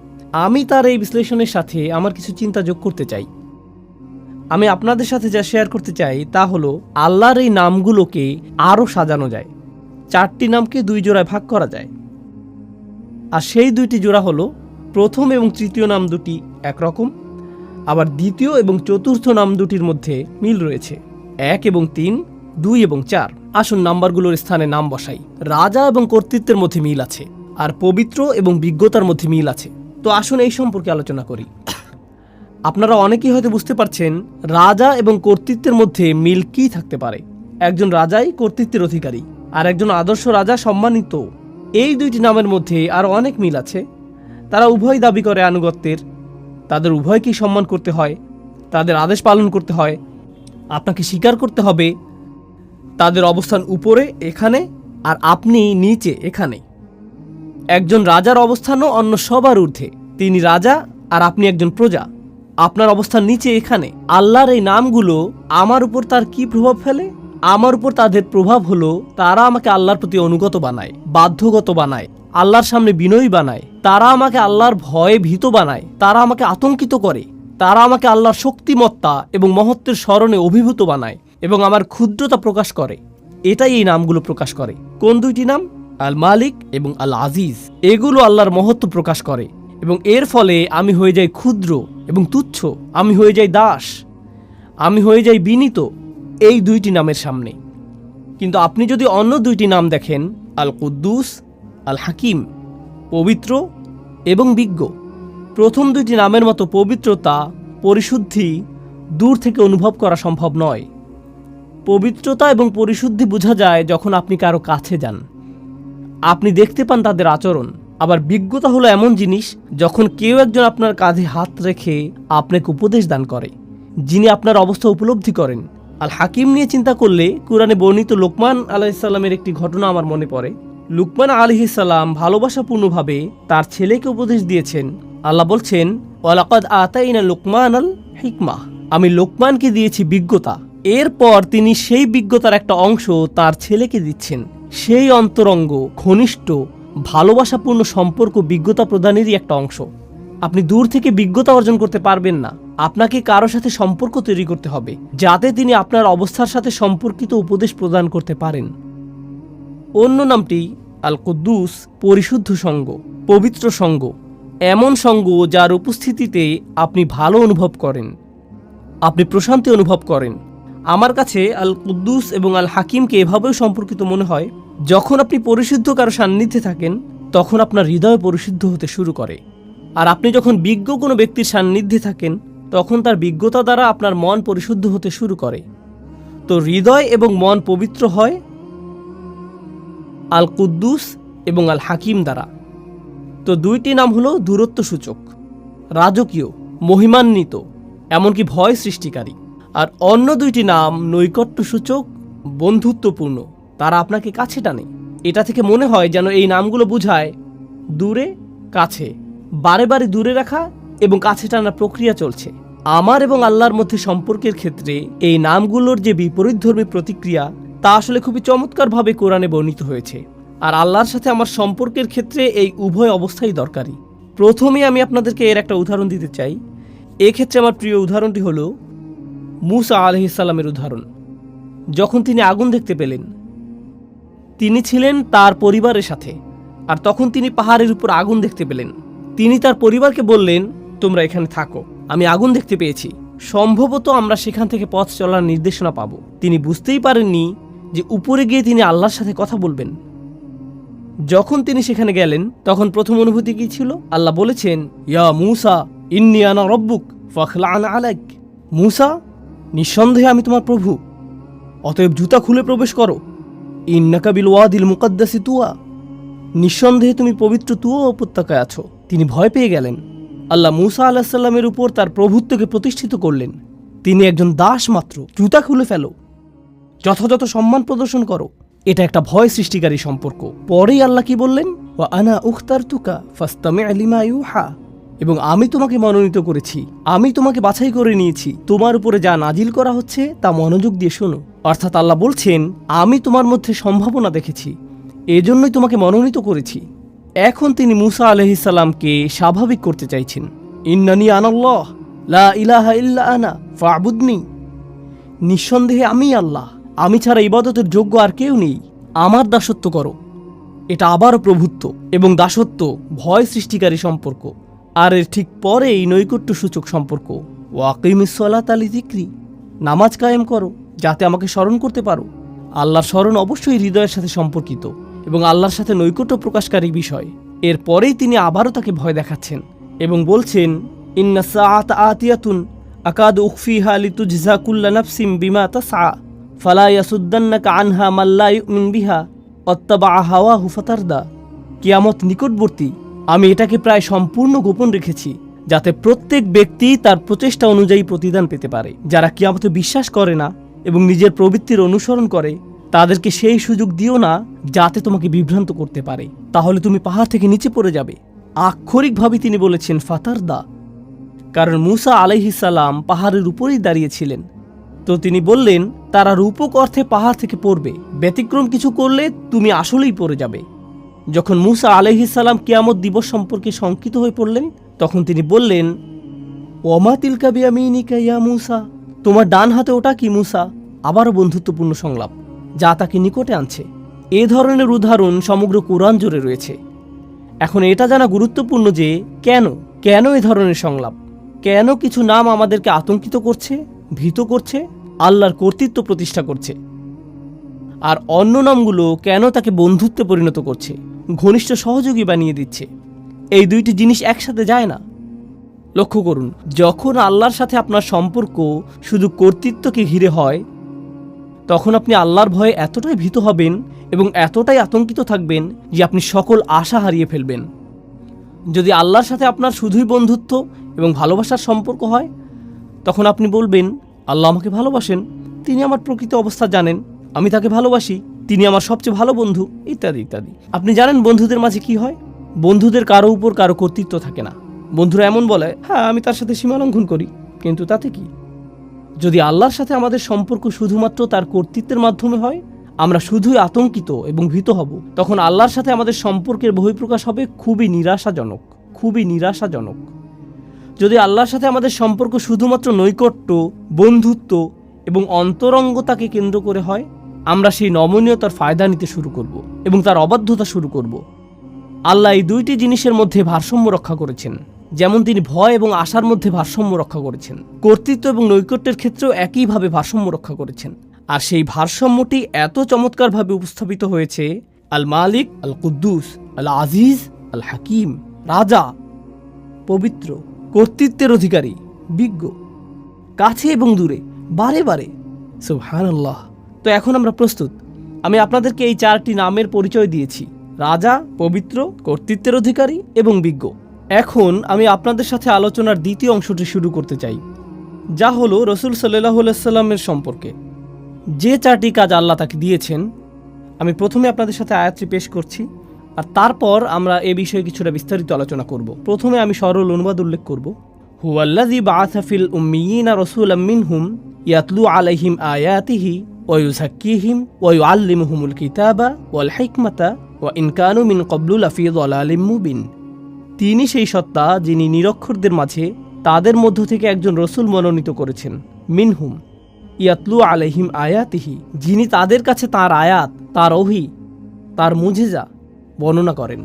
আমি তার এই বিশ্লেষণের সাথে আমার কিছু চিন্তা যোগ করতে চাই। আমি আপনাদের সাথে যা শেয়ার করতে চাই তা হলো, আল্লাহর এই নামগুলোকে আরও সাজানো যায়। 4টি নামকে 2 জোড়ায় ভাগ করা যায়। আর সেই 2টি জোড়া হলো, প্রথম এবং তৃতীয় নাম দুটি একরকম, আবার দ্বিতীয় এবং চতুর্থ নাম দুটির মধ্যে মিল রয়েছে। 1 এবং 3, 2 এবং 4। আসুন নাম্বারগুলোর স্থানে নাম বসাই। রাজা এবং কর্তৃত্বের মধ্যে মিল আছে, আর পবিত্র এবং বিজ্ঞতার মধ্যে মিল আছে। তো আসুন এই সম্পর্কে আলোচনা করি। আপনারা অনেকেই হয়তো বুঝতে পারছেন রাজা এবং কর্তৃত্বের মধ্যে মিল কী থাকতে পারে। একজন রাজাই কর্তৃত্বের অধিকারী, আর একজন আদর্শ রাজা সম্মানিত। এই 2টি নামের মধ্যে আরও অনেক মিল আছে। তারা উভয় দাবি করে আনুগত্যের, তাদের উভয়কেই সম্মান করতে হয়, তাদের আদেশ পালন করতে হয়, আপনাকে স্বীকার করতে হবে তাদের অবস্থান উপরে এখানে, আর আপনি নিচে এখানে। একজন রাজার অবস্থানও অন্য সবার ঊর্ধ্বে। তিনি রাজা আর আপনি একজন প্রজা। আপনার অবস্থান নিচে এখানে। আল্লাহর এই নামগুলো আমার উপর তার কি প্রভাব ফেলে? আমার উপর তাদের প্রভাব হলো, তারা আমাকে আল্লাহর প্রতি অনুগত বানায়, বাধ্যগত বানায়, আল্লাহর সামনে বিনয়ী বানায়। তারা আমাকে আল্লাহর ভয়ে ভীত বানায়, তারা আমাকে আতঙ্কিত করে, তারা আমাকে আল্লাহর শক্তিমত্তা এবং মহত্বের স্মরণে অভিভূত বানায় এবং আমার ক্ষুদ্রতা প্রকাশ করে। এটাই এই নামগুলো প্রকাশ করে। কোন 2টি নাম? আল মালিক এবং আল আজিজ। এগুলো আল্লাহর মহত্ব প্রকাশ করে এবং এর ফলে আমি হয়ে যাই ক্ষুদ্র এবং তুচ্ছ, আমি হয়ে যাই দাস, আমি হয়ে যাই বিনীত এই 2টি নামের সামনে। কিন্তু আপনি যদি অন্য 2টি নাম দেখেন, আল কুদ্দুস, আল হাকিম, পবিত্র এবং বিজ্ঞ। প্রথম দুইটি নামের মতো পবিত্রতা, পরিশুদ্ধি দূর থেকে অনুভব করা সম্ভব নয়। পবিত্রতা এবং পরিশুদ্ধি বোঝা যায় যখন আপনি কারো কাছে যান, আপনি দেখতে পান তাদের আচরণ। আবার বিজ্ঞতা হলো এমন জিনিস যখন কেউ একজন আপনার কাঁধে হাত রেখে আপনাকে উপদেশ দান করে, যিনি আপনার অবস্থা উপলব্ধি করেন। আল হাকিম নিয়ে চিন্তা করলে কুরআনে বর্ণিত লোকমান আলাইহিসসালামের একটি ঘটনা আমার মনে পড়ে। লুকমান আলাইহিসসালাম ভালোবাসাপূর্ণভাবে তার ছেলেকে উপদেশ দিয়েছেন। আল্লাহ বলছেন, ওয়ালাকাদ আতাইনা লুকমানাল হিকমাহ, আমি লোকমানকে দিয়েছি বিজ্ঞতা। এরপর তিনি সেই বিজ্ঞতার একটা অংশ তার ছেলেকে দিচ্ছেন। সেই অন্তরঙ্গ, ঘনিষ্ঠ, ভালোবাসাপূর্ণ সম্পর্ক বিজ্ঞতা প্রদানেরই একটা অংশ। আপনি দূর থেকে বিজ্ঞতা অর্জন করতে পারবেন না, আপনাকে কারো সাথে সম্পর্ক তৈরি করতে হবে যাতে তিনি আপনার অবস্থার সাথে সম্পর্কিত উপদেশ প্রদান করতে পারেন। অন্য নামটি আল কুদ্দুস, পরিশুদ্ধ সঙ্গ, পবিত্র সঙ্গ, এমন সঙ্গ যার উপস্থিতিতে আপনি ভালো অনুভব করেন, আপনি প্রশান্তি অনুভব করেন। আমার কাছে আল কুদ্দুস এবং আল হাকিমকে এভাবেও সম্পর্কিত মনে হয়, যখন আপনি পরিশুদ্ধ কারো সান্নিধ্যে থাকেন তখন আপনার হৃদয় পরিশুদ্ধ হতে শুরু করে। আর আপনি যখন বিজ্ঞ কোনো ব্যক্তির সান্নিধ্যে থাকেন তখন তার বিজ্ঞতা দ্বারা আপনার মন পরিশুদ্ধ হতে শুরু করে। তো হৃদয় এবং মন পবিত্র হয় আল কুদ্দুস এবং আল হাকিম দ্বারা। তো দুইটি নাম হলো দূরত্ব সূচক, রাজকীয়, মহিমান্বিত, এমনকি ভয় সৃষ্টিকারী। আর অন্য দুইটি নাম নৈকট্য সূচক, বন্ধুত্বপূর্ণ, তারা আপনাকে কাছে টানে। এটা থেকে মনে হয় যেন এই নামগুলো বোঝায় দূরে কাছে, বারে বারে দূরে রাখা এবং কাছে টানার প্রক্রিয়া চলছে। আমার এবং আল্লাহর মধ্যে সম্পর্কের ক্ষেত্রে এই নামগুলোর যে বিপরীতধর্মী প্রতিক্রিয়া তা আসলে খুবই চমৎকারভাবে কোরআনে বর্ণিত হয়েছে। আর আল্লাহর সাথে আমার সম্পর্কের ক্ষেত্রে এই উভয় অবস্থাই দরকারি। প্রথমে আমি আপনাদেরকে এর একটা উদাহরণ দিতে চাই। এক্ষেত্রে আমার প্রিয় উদাহরণটি হলো মূসা আলাইহিসসালামের উদাহরণ। যখন তিনি আগুন দেখতে পেলেন, তিনি ছিলেন তার পরিবারের সাথে, আর তখন তিনি পাহাড়ের উপর আগুন দেখতে পেলেন। তিনি তার পরিবারকে বললেন, তোমরা এখানে থাকো, আমি আগুন দেখতে পেয়েছি, সম্ভবত আমরা সেখান থেকে পথ চলার নির্দেশনা পাব। তিনি বুঝতেই পারেননি যে উপরে গিয়ে তিনি আল্লাহর সাথে কথা বলবেন। যখন তিনি সেখানে গেলেন তখন প্রথম অনুভূতি কি ছিল? আল্লাহ বলেছেন, ইয়া মূসা ইন্নী আনা রব্বুক ফাখলা'ন আলাইক। মূসা, নিঃসন্দেহে আমি তোমার প্রভু, অতএব জুতা খুলে প্রবেশ করো। ইন্নাকা বিল ওয়াদিল মুকাদ্দাসি তুয়া, নিঃসন্দেহে তুমি পবিত্র তুয়া উপত্যকায় আছো। তিনি ভয় পেয়ে গেলেন। আল্লাহ মূসা আলাইহিস সালামের উপর তার প্রভুত্বকে প্রতিষ্ঠিত করলেন। তিনি একজন দাস মাত্র, জুতা খুলে ফেলো, যথাযথ সম্মান প্রদর্শন করো। এটা একটা ভয় সৃষ্টিকারী সম্পর্ক। পরেই আল্লাহ কি বললেন? ওয়া আনা উখতারতুকা ফাসতামি' লিমা ইউহা, এবং আমি তোমাকে মনোনীত করেছি, আমি তোমাকে বাছাই করে নিয়েছি, তোমার উপরে যা নাজিল করা হচ্ছে তা মনোযোগ দিয়ে শোনো। অর্থাৎ আল্লাহ বলছেন, আমি তোমার মধ্যে সম্ভাবনা দেখেছি, এজন্যই তোমাকে মনোনীত করেছি। এখন তিনি মূসা আলাইহিস সালামকে স্বাভাবিক করতে চাইছেন। ইন্নানি আনাল্লাহ লা ইলাহা ইল্লা আনা ফা'বুদনি, নিঃসন্দেহে আমি আল্লাহ, আমি ছাড়া ইবাদতের যোগ্য আর কেউ নেই, আমার দাসত্ব করো। এটা আবারও প্রভুত্ব এবং দাসত্ব ভয় সৃষ্টিকারী সম্পর্ক। আর এর ঠিক পরেই নৈকট্য সূচক সম্পর্ক। ওয়াকিমিস সালাতা লিযিকরি, নামাজ কায়েম করো যাতে আমাকে স্মরণ করতে পারো। আল্লাহর স্মরণ অবশ্যই হৃদয়ের সাথে সম্পর্কিত এবং আল্লাহর সাথে নৈকট্য প্রকাশকারী বিষয়। এর পরেই তিনি আবারও তাকে ভয় দেখাচ্ছেন এবং বলছেন, ইন্না সাআতা আতিয়াতুন আকাদু উখফিহা লিতুজজা কুল্লা নাফসিম বিমা তাসআ ফালা ইয়াসুদ্দান্নাকা আনহা মান লা ইউমিন বিহা ওয়াত্তাবা হাওয়াহু ফাতারদা। কিয়ামত নিকটবর্তী, আমি এটাকে প্রায় সম্পূর্ণ গোপন রেখেছি যাতে প্রত্যেক ব্যক্তি তার প্রচেষ্টা অনুযায়ী প্রতিদান পেতে পারে। যারা কিয়ামতে বিশ্বাস করে না এবং নিজের প্রবৃত্তির অনুসরণ করে তাদেরকে সেই সুযোগ দিও না যাতে তোমাকে বিভ্রান্ত করতে পারে, তাহলে তুমি পাহাড় থেকে নিচে পড়ে যাবে। আক্ষরিকভাবে তিনি বলেছেন ফাতারদা, কারণ মূসা আলাইহিস সালাম পাহাড়ের উপরেই দাঁড়িয়েছিলেন। তো তিনি বললেন, তারা রূপক অর্থে পাহাড় থেকে পড়বে, ব্যতিক্রম কিছু করলে তুমি আসলেই পড়ে যাবে। যখন মূসা আলাইহিস সালাম কিয়ামত দিবস সম্পর্কে শঙ্কিত হয়ে পড়লেন তখন তিনি বললেন, ওমা তিলকা বিয়ামিনিকা ইয়া মূসা, তোমার ডান হাতে ওটা কি মূসা? আবারও বন্ধুত্বপূর্ণ সংলাপ যা তাকে নিকটে আনছে। এ ধরনের উদাহরণ সমগ্র কোরআন জুড়ে রয়েছে। এখন এটা জানা গুরুত্বপূর্ণ যে কেন এ ধরনের সংলাপ, কেন কিছু নাম আমাদেরকে আতঙ্কিত করছে, ভীত করছে, আল্লাহর কর্তৃত্ব প্রতিষ্ঠা করছে, আর অন্য নামগুলো কেন তাকে বন্ধুত্বে পরিণত করছে। ঘনিষ্ঠ সহযোগী বানিয়ে দিচ্ছে। এই দুইটি জিনিস একসাথে যায় না। লক্ষ্য করুন, যখন আল্লাহর সাথে আপনার সম্পর্ক শুধু কর্তৃত্বকে ঘিরে হয়, তখন আপনি আল্লাহর ভয়ে এতটাই ভীত হবেন এবং এতটাই আতঙ্কিত থাকবেন যে আপনি সকল আশা হারিয়ে ফেলবেন। যদি আল্লাহর সাথে আপনার শুধুই বন্ধুত্ব এবং ভালোবাসার সম্পর্ক হয়, তখন আপনি বলবেন, আল্লাহ আমাকে ভালোবাসেন, তিনি আমার প্রকৃত অবস্থা জানেন, আমি তাকে ভালোবাসি, তিনি আমার সবচেয়ে ভালো বন্ধু, ইত্যাদি ইত্যাদি। আপনি জানেন বন্ধুদের মাঝে কি হয়? বন্ধুদের কারো উপর কারো কর্তৃত্ব থাকে না। বন্ধুরা এমন বলে, হ্যাঁ আমি তার সাথে সীমা লঙ্ঘন করি, কিন্তু তাতে কি? যদি আল্লাহর সাথে আমাদের সম্পর্ক শুধুমাত্র তার কর্তৃত্বের মাধ্যমে হয়, আমরা শুধুই আতঙ্কিত এবং ভীত হব। তখন আল্লাহর সাথে আমাদের সম্পর্কের বহিঃপ্রকাশ হবে খুবই নিরাশাজনক, খুবই নিরাশাজনক। যদি আল্লাহর সাথে আমাদের সম্পর্ক শুধুমাত্র নৈকট্য, বন্ধুত্ব এবং অন্তরঙ্গতাকে কেন্দ্র করে হয়, আমরা সেই নমনীয়তার ফায়দা নিতে শুরু করব এবং তার অবাধ্যতা শুরু করব। আল্লাহ এই দুইটি জিনিসের মধ্যে ভারসাম্য রক্ষা করেছেন, যেমন তিনি ভয় এবং আশার মধ্যে ভারসাম্য রক্ষা করেছেন। কর্তৃত্ব এবং নৈকট্যের ক্ষেত্রেও একইভাবে ভারসাম্য রক্ষা করেছেন। আর সেই ভারসাম্যটি এত চমৎকারভাবে উপস্থাপিত হয়েছে আল মালিক, আল কুদ্দুস, আল আজিজ, আল হাকিম, রাজা, পবিত্র, কর্তৃত্বের অধিকারী, বিজ্ঞ, কাছে এবং দূরে, বারে বারে। সুবহানাল্লাহ। তো এখন আমরা প্রস্তুত। আমি আপনাদেরকে এই চারটি নামের পরিচয় দিয়েছি: রাজা, পবিত্র, কর্তৃত্বের অধিকারী এবং বিজ্ঞ। এখন আমি আপনাদের সাথে আলোচনার দ্বিতীয় অংশটি শুরু করতে চাই, যা হলো রসুল সাল্লাল্লাহু আলাইহি সাল্লামের সম্পর্কে যে চারটি কাজ আল্লাহ তাকে দিয়েছেন। আমি প্রথমে আপনাদের সাথে আয়াতটি পেশ করছি, আর তারপর আমরা এ বিষয়ে কিছুটা বিস্তারিত আলোচনা করব। প্রথমে আমি সরল অনুবাদ উল্লেখ করব। হুয়াল্লাযী বাআসা ফিল উম্মিয়িনা রাসূলাম মিনহুম ইয়াতলু আলাইহিম আয়াতিহি ওয়া ইউযাক্কিহিম ওয়া ইউআল্লিমুহুমুল কিতাবা ওয়াল হিকমাতা ওয়া ইন কানু মিন ক্বাবলু লাফি যালালিম মুবিন। তিনি সেই সত্তা যিনি নিরক্ষরদের মাঝে তাদের মধ্য থেকে একজন রসুল মনোনীত করেছেন। মিনহুম ইয়াতলু আলাইহিম আয়াতিহি, যিনি তাদের কাছে তার আয়াত, তার ওহী, তার মুজিজা বর্ণনা করেন।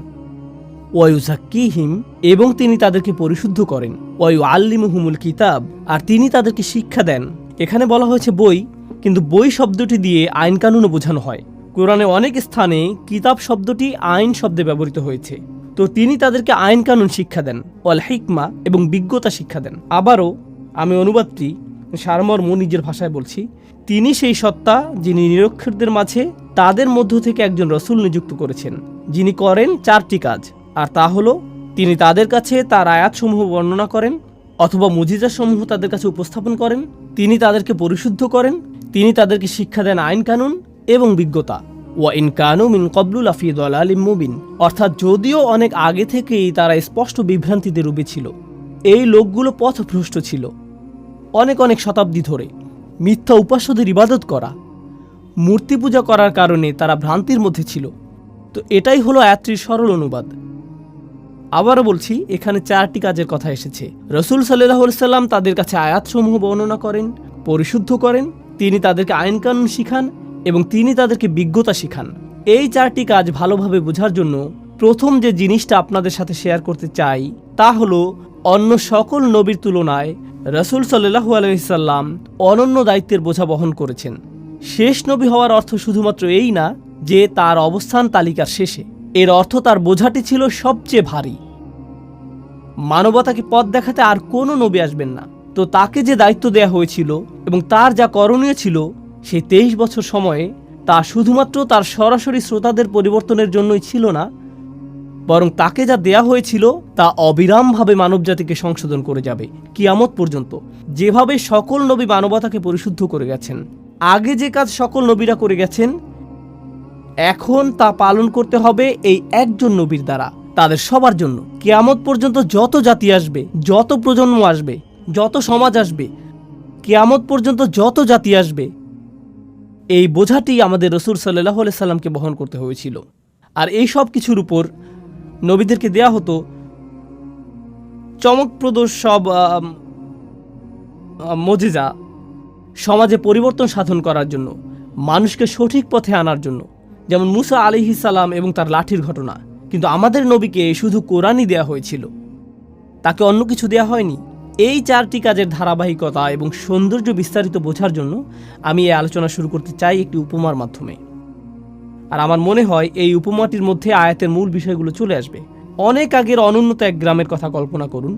ওয়া ইউযাক্কিহিম, এবং তিনি তাদেরকে পরিশুদ্ধ করেন। ওয়া ইউআল্লিমুহুমুল কিতাব, আর তিনি তাদেরকে শিক্ষা দেন। এখানে বলা হয়েছে বই, কিন্তু বই শব্দটি দিয়ে আইন কানুনও বোঝানো হয়। কোরআনে অনেক স্থানে কিতাব শব্দটি আইন শব্দে ব্যবহৃত হয়েছে। তো তিনি তাদেরকে আইন কানুন শিক্ষা দেন, ওয়াল হিকমা, এবং বিজ্ঞতা শিক্ষা দেন। আবারও আমি অনুবাদটি সারমর্ম নিজের ভাষায় বলছি। তিনি সেই সত্তা যিনি নিরক্ষরদের মাঝে তাদের মধ্য থেকে একজন রসুল নিযুক্ত করেছেন, যিনি করেন চারটি কাজ। আর তা হলো, তিনি তাদের কাছে তার আয়াতসমূহ বর্ণনা করেন অথবা মুজিজাসমূহ তাদের কাছে উপস্থাপন করেন, তিনি তাদেরকে পরিশুদ্ধ করেন, তিনি তাদেরকে শিক্ষা দেন আইন কানুন এবং বিজ্ঞতা। ওয়া ইন কানু মিন ক্বাবলু লাফি যালালিম মুবিন, অর্থাৎ যদিও অনেক আগে থেকেই তারা স্পষ্ট বিভ্রান্তিতে ডুবে ছিল, এই লোকগুলো পথভ্রষ্ট ছিল। অনেক অনেক শতাব্দী ধরে মিথ্যা উপাস্যদের ইবাদত করা, মূর্তি পূজা করার কারণে তারা ভ্রান্তির মধ্যে ছিল। তো এটাই হলো আয়াতটির সরল অনুবাদ। আবারও বলছি, এখানে চারটি কাজের কথা এসেছে। রসুল সাল্লাল্লাহু আলাইহি সাল্লাম তাদের কাছে আয়াতসমূহ বর্ণনা করেন, পরিশুদ্ধ করেন, তিনি তাদেরকে আইন কানুন শিখান এবং তিনি তাদেরকে বিজ্ঞতা শিখান। এই চারটি কাজ ভালোভাবে বোঝার জন্য প্রথম যে জিনিসটা আপনাদের সাথে শেয়ার করতে চাই, তা হলো অন্য সকল নবীর তুলনায় রসুল সাল্লাল্লাহু আলাইহি সাল্লাম অনন্য দায়িত্বের বোঝা বহন করেছেন। শেষ নবী হওয়ার অর্থ শুধুমাত্র এই না যে তার অবস্থান তালিকার শেষে, এর অর্থ তার বোঝাটি ছিল সবচেয়ে ভারী। মানবতাকে পথ দেখাতে আর কোনো নবী আসবেন না। তো তাকে যে দায়িত্ব দেয়া হয়েছিল এবং তার যা করণীয় ছিল, সেই 23 বছর সময়ে তা শুধুমাত্র তার সরাসরি শ্রোতাদের পরিবর্তনের জন্যই ছিল না, বরং তাকে যা দেয়া হয়েছিল তা অবিরামভাবে মানবজাতিকে সংশোধন করে যাবে কিয়ামত পর্যন্ত। যেভাবে সকল নবী মানবতাকে পরিশুদ্ধ করে গেছেন, আগে যে কাজ সকল নবীরা করে গেছেন, এখন তা পালন করতে হবে এই একজন নবীর দ্বারা, তাদের সবার জন্য। কিয়ামত পর্যন্ত যত জাতি আসবে, যত প্রজন্ম আসবে, যত সমাজ আসবে, কিয়ামত পর্যন্ত যত জাতি আসবে, এই বোঝাটি আমাদের রসুল সাল্লাল্লাহু আলাইহি সাল্লামকে বহন করতে হয়েছিল। আর এই সব কিছুর উপর নবীদেরকে দেয়া হতো চমকপ্রদ সব মুজিজা, সমাজে পরিবর্তন সাধন করার জন্য, মানুষকে সঠিক পথে আনার জন্য। যেমন মুসা আলাইহিস সালাম এবং তার লাঠির ঘটনা। কিন্তু আমাদের নবীকে শুধু কোরআনই দেয়া হয়েছিল, তাকে অন্য কিছু দেয়া হয়নি। এই চারটি কাজের ধারাবাহিকতা এবং সৌন্দর্য বিস্তারিত বোঝার জন্য আমি এই আলোচনা শুরু করতে চাই একটি উপমার মাধ্যমে। আর আমার মনে হয় এই উপমাটির মধ্যে আয়াতের মূল বিষয়গুলো চলে আসবে। অনেক আগের অনুন্নত এক গ্রামের কথা কল্পনা করুন,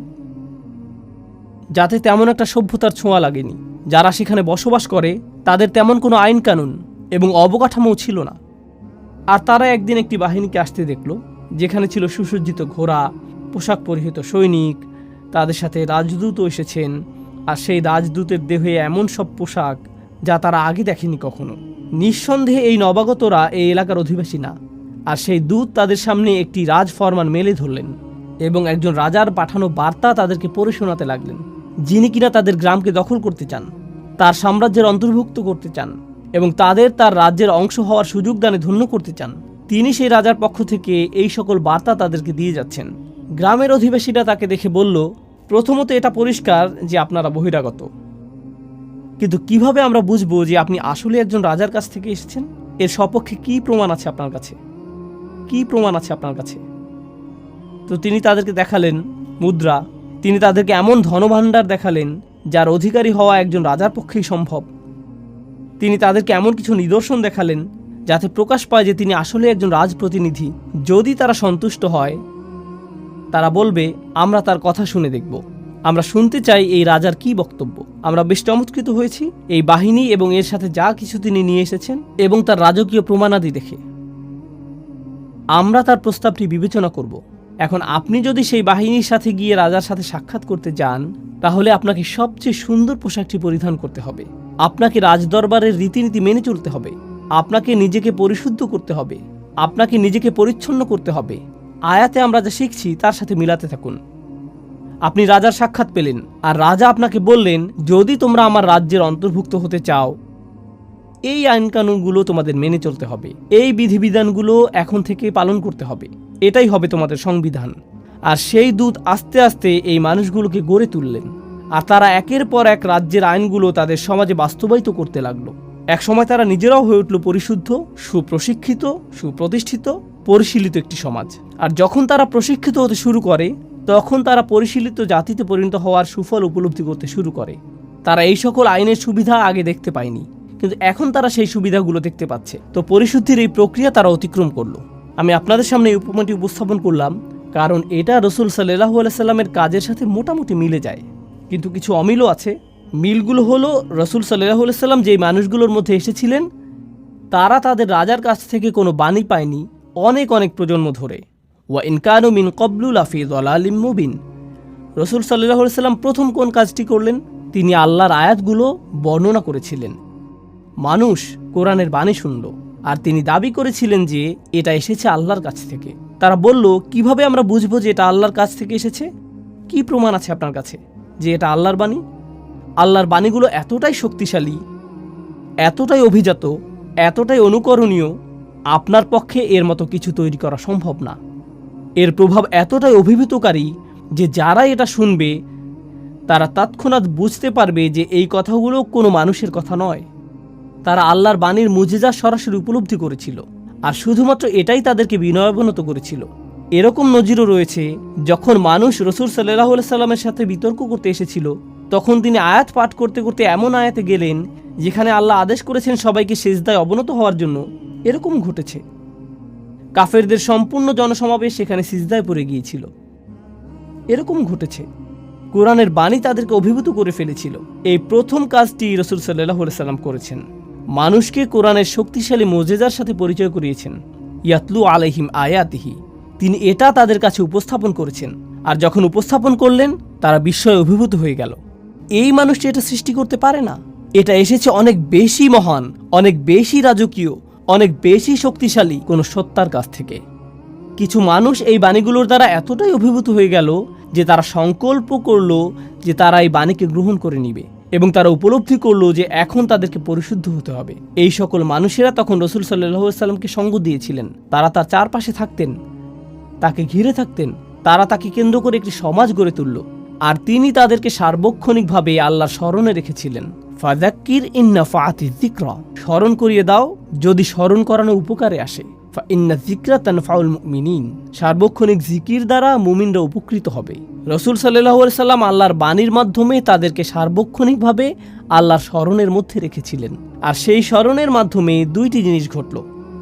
যাতে তেমন একটা সভ্যতার ছোঁয়া লাগেনি। যারা সেখানে বসবাস করে তাদের তেমন কোনো আইন কানুন এবং অবকাঠামোও ছিল না। আর তারা একদিন একটি বাহিনীকে আসতে দেখল, যেখানে ছিল সুসজ্জিত ঘোড়া, পোশাক পরিহিত সৈনিক, তাদের সাথে রাজদূতও এসেছেন। আর সেই রাজদূতের দেহে এমন সব পোশাক যা তারা আগে দেখেনি কখনো। নিঃসন্দেহে এই নবাগতরা এই এলাকার অধিবাসী না। আর সেই দূত তাদের সামনে একটি রাজফরমান মেলে ধরলেন এবং একজন রাজার পাঠানো বার্তা তাদেরকে পড়ে শোনাতে লাগলেন, যিনি কিনা তাদের গ্রামকে দখল করতে চান, তার সাম্রাজ্যের অন্তর্ভুক্ত করতে চান এবং তাদের তার রাজ্যের অংশ হওয়ার সুযোগ দানে ধন্য করতে চান। তিনি সেই রাজার পক্ষ থেকে এই সকল বার্তা তাদেরকে দিয়ে যাচ্ছেন। গ্রামের অধিবাসীরা তাকে দেখে বলল, প্রথমত এটা পরিষ্কার যে আপনারা বহিরাগত, কিন্তু কিভাবে আমরা বুঝবো যে আপনি আসলে একজন রাজার কাছ থেকে এসেছেন? এর সপক্ষে কি প্রমাণ আছে আপনার কাছে? কি প্রমাণ আছে আপনার কাছে? তো তিনি তাদেরকে দেখালেন মুদ্রা। তিনি তাদেরকে এমন ধনভাণ্ডার দেখালেন যার অধিকারী হওয়া একজন রাজার পক্ষেই সম্ভব। তিনি তাদেরকে এমন কিছু নিদর্শন দেখালেন যাতে প্রকাশ পায় যে তিনি আসলে একজন রাজপ্রতিনিধি। যদি তারা সন্তুষ্ট হয়, তারা বলবে, আমরা তার কথা শুনে দেখব, আমরা শুনতে চাই এই রাজার কি বক্তব্য। আমরা বেশ চমৎকৃত হয়েছি এই বাহিনী এবং এর সাথে যা কিছু তিনি নিয়ে এসেছেন এবং তার রাজকীয় প্রমাণাদি দেখে। আমরা তার প্রস্তাবটি বিবেচনা করব। এখন আপনি যদি সেই বাহিনীর সাথে গিয়ে রাজার সাথে সাক্ষাৎ করতে যান, তাহলে আপনাকে সবচেয়ে সুন্দর পোশাকটি পরিধান করতে হবে, আপনাকে রাজদরবারের রীতিনীতি মেনে চলতে হবে, আপনাকে নিজেকে পরিশুদ্ধ করতে হবে, আপনাকে নিজেকে পরিচ্ছন্ন করতে হবে। আয়াতে আমরা যা শিখছি তার সাথে মিলাতে থাকুন। আপনি রাজার সাক্ষাৎ পেলেন আর রাজা আপনাকে বললেন, যদি তোমরা আমার রাজ্যের অন্তর্ভুক্ত হতে চাও, এই আইনকানুনগুলো তোমাদের মেনে চলতে হবে, এই বিধিবিধানগুলো এখন থেকে পালন করতে হবে, এটাই হবে তোমাদের সংবিধান। আর সেই দূত আস্তে আস্তে এই মানুষগুলোকে গড়ে তুললেন আর তারা একের পর এক রাজ্যের আইনগুলো তাদের সমাজে বাস্তবায়িত করতে লাগলো। একসময় তারা নিজেরাও হয়ে উঠল পরিশুদ্ধ, সুপ্রশিক্ষিত, সুপ্রতিষ্ঠিত, পরিশীলিত একটি সমাজ। আর যখন তারা প্রশিক্ষিত হতে শুরু করে, তখন তারা পরিশীলিত জাতিতে পরিণত হওয়ার সুফল উপলব্ধি করতে শুরু করে। তারা এই সকল আইনের সুবিধা আগে দেখতে পায়নি, কিন্তু এখন তারা সেই সুবিধাগুলো দেখতে পাচ্ছে। তো পরিশুদ্ধির এই প্রক্রিয়া তারা অতিক্রম করলো। আমি আপনাদের সামনে এই উপমাটি উপস্থাপন করলাম কারণ এটা রসুল সাল্লাল্লাহু আলাইহি সাল্লামের কাজের সাথে মোটামুটি মিলে যায়, কিন্তু কিছু অমিলও আছে। মিলগুলো হলো, রসুল সাল্লাল্লাহু আলাইহি সাল্লাম যেই মানুষগুলোর মধ্যে এসেছিলেন, তারা তাদের রাজার কাছ থেকে কোনো বাণী পায়নি অনেক অনেক প্রজন্ম ধরে। ওয়া ইন কানু মিন ক্বাবলু লাফি যালালিম মুবিন। রসুল সাল্লাল্লাহু আলাইহি সাল্লাম প্রথম কোন কাজটি করলেন? তিনি আল্লাহর আয়াতগুলো বর্ণনা করেছিলেন। মানুষ কোরআনের বাণী শুনল আর তিনি দাবি করেছিলেন যে এটা এসেছে আল্লাহর কাছ থেকে। তারা বলল, কিভাবে আমরা বুঝবো যে এটা আল্লাহর কাছ থেকে এসেছে? কি প্রমাণ আছে আপনার কাছে যে এটা আল্লাহর বাণী? আল্লাহর বাণীগুলো এতটাই শক্তিশালী, এতটাই অভিজাত, এতটাই অনুকরণীয়, আপনার পক্ষে এর মতো কিছু তৈরি করা সম্ভব না। এর প্রভাব এতটাই অভিভূতকারী যে যারা এটা শুনবে তারা তৎক্ষণাৎ বুঝতে পারবে যে এই কথাগুলো কোনো মানুষের কথা নয়। তারা আল্লাহর বাণীর মুজিজা সরাসরি উপলব্ধি করেছিল আর শুধুমাত্র এটাই তাদেরকে বিনয়াবনত করেছিল। এরকম নজিরও রয়েছে, যখন মানুষ রসুল সাল্লাল্লাহু আলাইহি সাল্লামের সাথে বিতর্ক করতে এসেছিল, তখন তিনি আয়াত পাঠ করতে করতে এমন আয়াতে গেলেন যেখানে আল্লাহ আদেশ করেছেন সবাইকে সিজদায় অবনত হওয়ার জন্য। এরকম ঘটেছে, কাফেরদের সম্পূর্ণ জনসমাবেশ সেখানে সিজদায় পড়ে গিয়েছিল। এরকম ঘটেছে, কোরআনের বাণী তাদেরকে অভিভূত করে ফেলেছিল। এই প্রথম কাজটি রসুল সাল্লাল্লাহু আলাইহি সাল্লাম করেছেন, মানুষকে কোরআনের শক্তিশালী মুজিজার সাথে পরিচয় করিয়েছেন। ইয়াতলু আলাইহিম আয়াতিহি, তিনি এটা তাদের কাছে উপস্থাপন করেছেন। আর যখন উপস্থাপন করলেন, তারা বিস্ময়ে অভিভূত হয়ে গেল। এই মানুষটি এটা সৃষ্টি করতে পারে না, এটা এসেছে অনেক বেশি মহান, অনেক বেশি রাজকীয়, অনেক বেশি শক্তিশালী কোনো সত্তার কাছ থেকে। কিছু মানুষ এই বাণীগুলোর দ্বারা এতটাই অভিভূত হয়ে গেল যে তারা সংকল্প করল যে তারা এই বাণীকে গ্রহণ করে নিবে এবং তারা উপলব্ধি করলো যে এখন তাদেরকে পরিশুদ্ধ হতে হবে। এই সকল মানুষেরা তখন রসুল সাল্লাল্লাহু আলাইহি সাল্লামকে সঙ্গ দিয়েছিলেন। তারা তার চারপাশে থাকতেন, তাকে ঘিরে থাকতেন, তারা তাকে কেন্দ্র করে একটি সমাজ গড়ে তুলল আর তিনি তাদেরকে সার্বক্ষণিকভাবে আল্লাহর স্মরণে রেখেছিলেন। ফাযাক্কির ইন নাফাআতিয যিকরা, স্মরণ করিয়ে দাও যদি স্মরণ করানো উপকারে আসে। ফাইন্না যিকরা তানফাউল মুমিনিন, সার্বক্ষণিক জিকির দ্বারা মুমিনরা উপকৃত হবে। রসুল সাল্লাল্লাহু আলাইহি সাল্লাম আল্লাহর বাণীর মাধ্যমে তাদেরকে সার্বক্ষণিকভাবে আল্লাহর স্মরণের মধ্যে রেখেছিলেন। আর সেই স্মরণের মাধ্যমে দুইটি জিনিস ঘটল।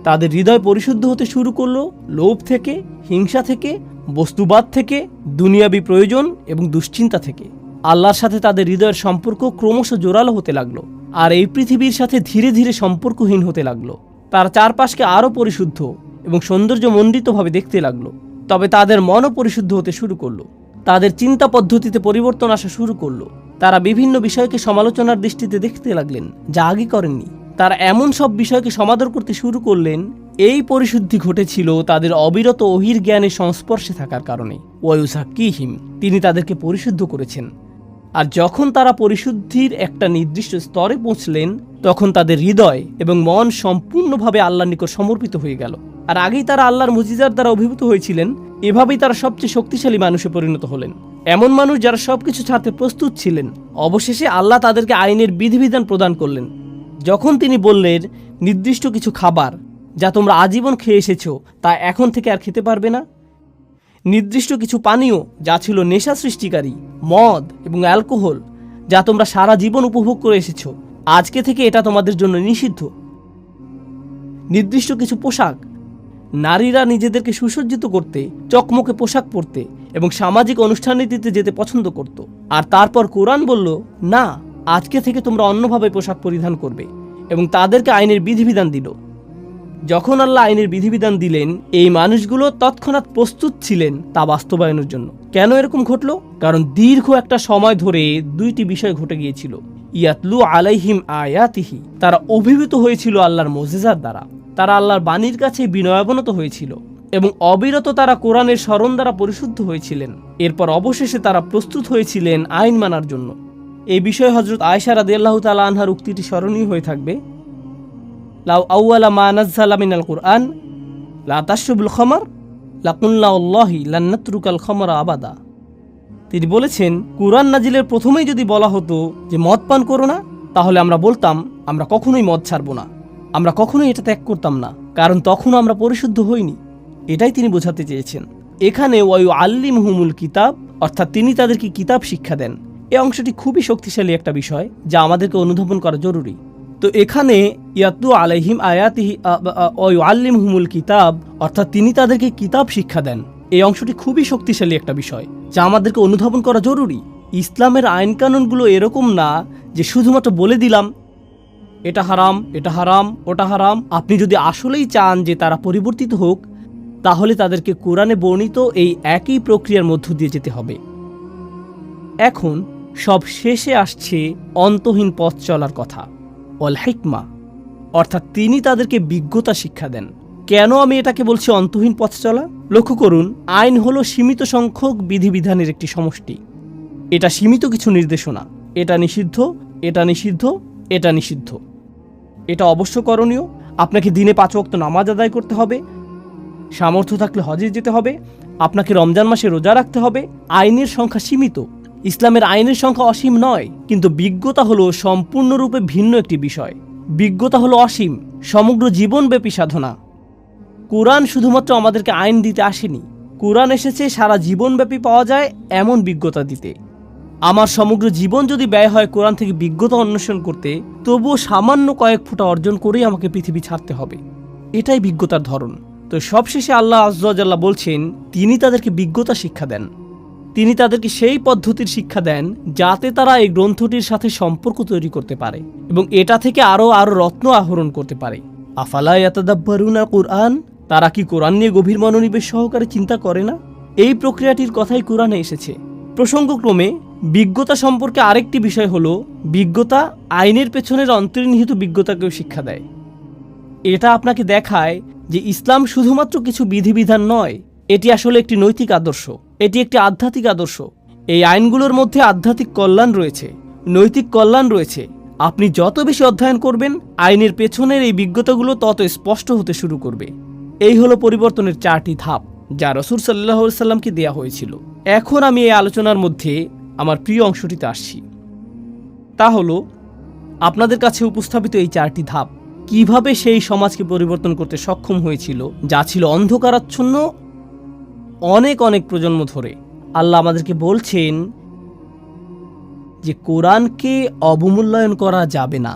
তাদের হৃদয় পরিশুদ্ধ হতে শুরু করলো লোভ থেকে, হিংসা থেকে, বস্তুবাদ থেকে, দুনিয়াবী প্রয়োজন এবং দুশ্চিন্তা থেকে। আল্লাহর সাথে তাদের হৃদয়ের সম্পর্ক ক্রমশ জোরালো হতে লাগলো, আর এই পৃথিবীর সাথে ধীরে ধীরে সম্পর্কহীন হতে লাগলো। তারা চারপাশকে আরও পরিশুদ্ধ এবং সৌন্দর্যমণ্ডিতভাবে দেখতে লাগলো। তবে তাদের মনও পরিশুদ্ধ হতে শুরু করলো। তাদের চিন্তা পদ্ধতিতে পরিবর্তন আসা শুরু করলো। তারা বিভিন্ন বিষয়কে সমালোচনার দৃষ্টিতে দেখতে লাগলেন, যা আগে করেননি। তারা এমন সব বিষয়কে সমাদর করতে শুরু করলেন। এই পরিশুদ্ধি ঘটেছিল তাদের অবিরত ওহির জ্ঞানের সংস্পর্শে থাকার কারণে। ওয়ায়ুযাক্কিহিম, তিনি তাদেরকে পরিশুদ্ধ করেছেন। আর যখন তারা পরিশুদ্ধির একটা নির্দিষ্ট স্তরে পৌঁছলেন, তখন তাদের হৃদয় এবং মন সম্পূর্ণভাবে আল্লাহর নিকট সমর্পিত হয়ে গেল। আর আগেই তারা আল্লাহর মুজিজার দ্বারা অভিভূত হয়েছিলেন। এভাবেই তারা সবচেয়ে শক্তিশালী মানুষে পরিণত হলেন, এমন মানুষ যারা সবকিছু ছাড়তে প্রস্তুত ছিলেন। অবশেষে আল্লাহ তাদেরকে আইনের বিধিবিধান প্রদান করলেন। যখন তিনি বললেন, নির্দিষ্ট কিছু খাবার যা তোমরা আজীবন খেয়ে এসেছো তা এখন থেকে আর খেতে পারবে না। নির্দিষ্ট কিছু পানীয় যা ছিল নেশা সৃষ্টিকারী, মদ এবং অ্যালকোহল, যা তোমরা সারা জীবন উপভোগ করে এসেছো, আজকে থেকে এটা তোমাদের জন্য নিষিদ্ধ। নির্দিষ্ট কিছু পোশাক, নারীরা নিজেদেরকে সুসজ্জিত করতে, চকমকে পোশাক পরতে এবং সামাজিক অনুষ্ঠানটিতে যেতে পছন্দ করত। আর তারপর কোরআন বলল, না, আজকে থেকে তোমরা অন্যভাবে পোশাক পরিধান করবে, এবং তাদেরকে আইনের বিধিবিধান দিল। যখন আল্লাহ আইনের বিধিবিধান দিলেন, এই মানুষগুলো তৎক্ষণাৎ প্রস্তুত ছিলেন তা বাস্তবায়নের জন্য। কেন এরকম ঘটল? কারণ দীর্ঘ একটা সময় ধরে দুইটি বিষয় ঘটে গিয়েছিল। ইয়াতলু আলাইহিম আয়াতিহি, তারা অভিভূত হয়েছিল আল্লাহর মুজিজার দ্বারা। তারা আল্লাহর বাণীর কাছে বিনয়াবনত হয়েছিল এবং অবিরত তারা কোরআনের স্মরণ দ্বারা পরিশুদ্ধ হয়েছিলেন। এরপর অবশেষে তারা প্রস্তুত হয়েছিলেন আইন মানার জন্য। এই বিষয়ে হযরত আয়েশা রাদিয়াল্লাহু তাআলা আনহার উক্তিটি স্মরণীয় হয়ে থাকবে, লাউ আউয়ালা মা নাযালা মিনাল কুরআন লা তাশরবুল খামর লাকুল্লা আল্লাহি লান নাতরুকাল খামরা আবাদা। তিনি বলেছেন, কুরআন নাজিলের প্রথমেই যদি বলা হতো যে মদ পান করো না, তাহলে আমরা বলতাম আমরা কখনোই মদ ছাড়বো না, আমরা কখনোই এটা ত্যাগ করতাম না, কারণ তখনও আমরা পরিশুদ্ধ হইনি। এটাই তিনি বোঝাতে চেয়েছেন। এখানে ওয়ায়ুআল্লিমুহুমুল কিতাব, অর্থাৎ তিনি তাদেরকে কিতাব শিক্ষা দেন। এই অংশটি খুবই শক্তিশালী একটা বিষয় যা আমাদেরকে অনুধাবন করা জরুরি। তো এখানে ইয়াতলু আলাইহিম আয়াতিহি ওয়ায়ুআল্লিমুহুমুল কিতাব, অর্থাৎ তিনি তাদেরকে কিতাব শিক্ষা দেন, এই অংশটি খুবই শক্তিশালী একটা বিষয় যা আমাদেরকে অনুধাবন করা জরুরি। ইসলামের আইন কানুনগুলো এরকম না যে শুধুমাত্র বলে দিলাম এটা হারাম, এটা হারাম, ওটা হারাম। আপনি যদি আসলেই চান যে তারা পরিবর্তিত হোক, তাহলে তাদেরকে কোরআনে বর্ণিত এই একই প্রক্রিয়ার মধ্য দিয়ে যেতে হবে। এখন সব শেষে আসছে অন্তহীন পথ চলার কথা, ওয়াল হিকমা, অর্থাৎ তিনি তাদেরকে বিজ্ঞতা শিক্ষা দেন। কেন আমি এটাকে বলছি অন্তহীন পথ চলা? লক্ষ্য করুন, আইন হলো সীমিত সংখ্যক বিধিবিধানের একটি সমষ্টি। এটা সীমিত কিছু নির্দেশনা, এটা নিষিদ্ধ, এটা নিষিদ্ধ, এটা নিষিদ্ধ, এটা অবশ্য করণীয়। আপনাকে দিনে 5 ওয়াক্ত নামাজ আদায় করতে হবে, সামর্থ্য থাকলে হজে যেতে হবে, আপনাকে রমজান মাসে রোজা রাখতে হবে। আইনের সংখ্যা সীমিত, ইসলামের আইনের সংখ্যা অসীম নয়। কিন্তু বিজ্ঞতা হলো সম্পূর্ণরূপে ভিন্ন একটি বিষয়। বিজ্ঞতা হলো অসীম, সমগ্র জীবনব্যাপী সাধনা। কোরআন শুধুমাত্র আমাদেরকে আইন দিতে আসেনি, কোরআন এসেছে সারা জীবনব্যাপী পাওয়া যায় এমন বিজ্ঞতা দিতে। আমার সমগ্র জীবন যদি ব্যয় হয় কোরআন থেকে বিজ্ঞতা অন্বেষণ করতে, তবুও সামান্য কয়েক ফোঁটা অর্জন করেই আমাকে পৃথিবী ছাড়তে হবে। এটাই বিজ্ঞতার ধরন। তো সবশেষে আল্লাহ আযজা ওয়া জাল্লা বলছেন, তিনি তাদেরকে বিজ্ঞতা শিক্ষা দেন। তিনি তাদেরকে সেই পদ্ধতির শিক্ষা দেন যাতে তারা এই গ্রন্থটির সাথে সম্পর্ক তৈরি করতে পারে এবং এটা থেকে আরও রত্ন আহরণ করতে পারে। আফালা ইয়াতাদাব্বারুনা কুরআন, তারা কি কোরআন নিয়ে গভীর মনোনিবেশ সহকারে চিন্তা করে না? এই প্রক্রিয়াটির কথাই কোরআনে এসেছে। প্রসঙ্গক্রমে বিজ্ঞতা সম্পর্কে আরেকটি বিষয় হলো, বিজ্ঞতা আইনের পেছনের অন্তর্নিহিত বিজ্ঞতাকেও শিক্ষা দেয়। এটা আপনাকে দেখায় যে ইসলাম শুধুমাত্র কিছু বিধিবিধান নয়, এটি আসলে একটি নৈতিক আদর্শ, এটি একটি আধ্যাত্মিক আদর্শ। এই আইনগুলোর মধ্যে আধ্যাত্মিক কল্যাণ রয়েছে, নৈতিক কল্যাণ রয়েছে। আপনি যত বেশি অধ্যয়ন করবেন, আইনের পেছনের এই বিজ্ঞতাগুলো তত স্পষ্ট হতে শুরু করবে। এই হলো পরিবর্তনের 4টি ধাপ যা রাসূল সাল্লাল্লাহু আলাইহি সাল্লামকে দেয়া হয়েছিল। এখন আমি এই আলোচনার মধ্যে আমার প্রিয় অংশটিতে আসছি। তা হলো আপনাদের কাছে উপস্থাপিত এই 4টি ধাপ কিভাবে সেই সমাজকে পরিবর্তন করতে সক্ষম হয়েছিল যা ছিল অন্ধকারাচ্ছন্ন অনেক অনেক প্রজন্ম ধরে। আল্লাহ আমাদেরকে বলছেন যে কোরআনকে অবমূল্যায়ন করা যাবে না।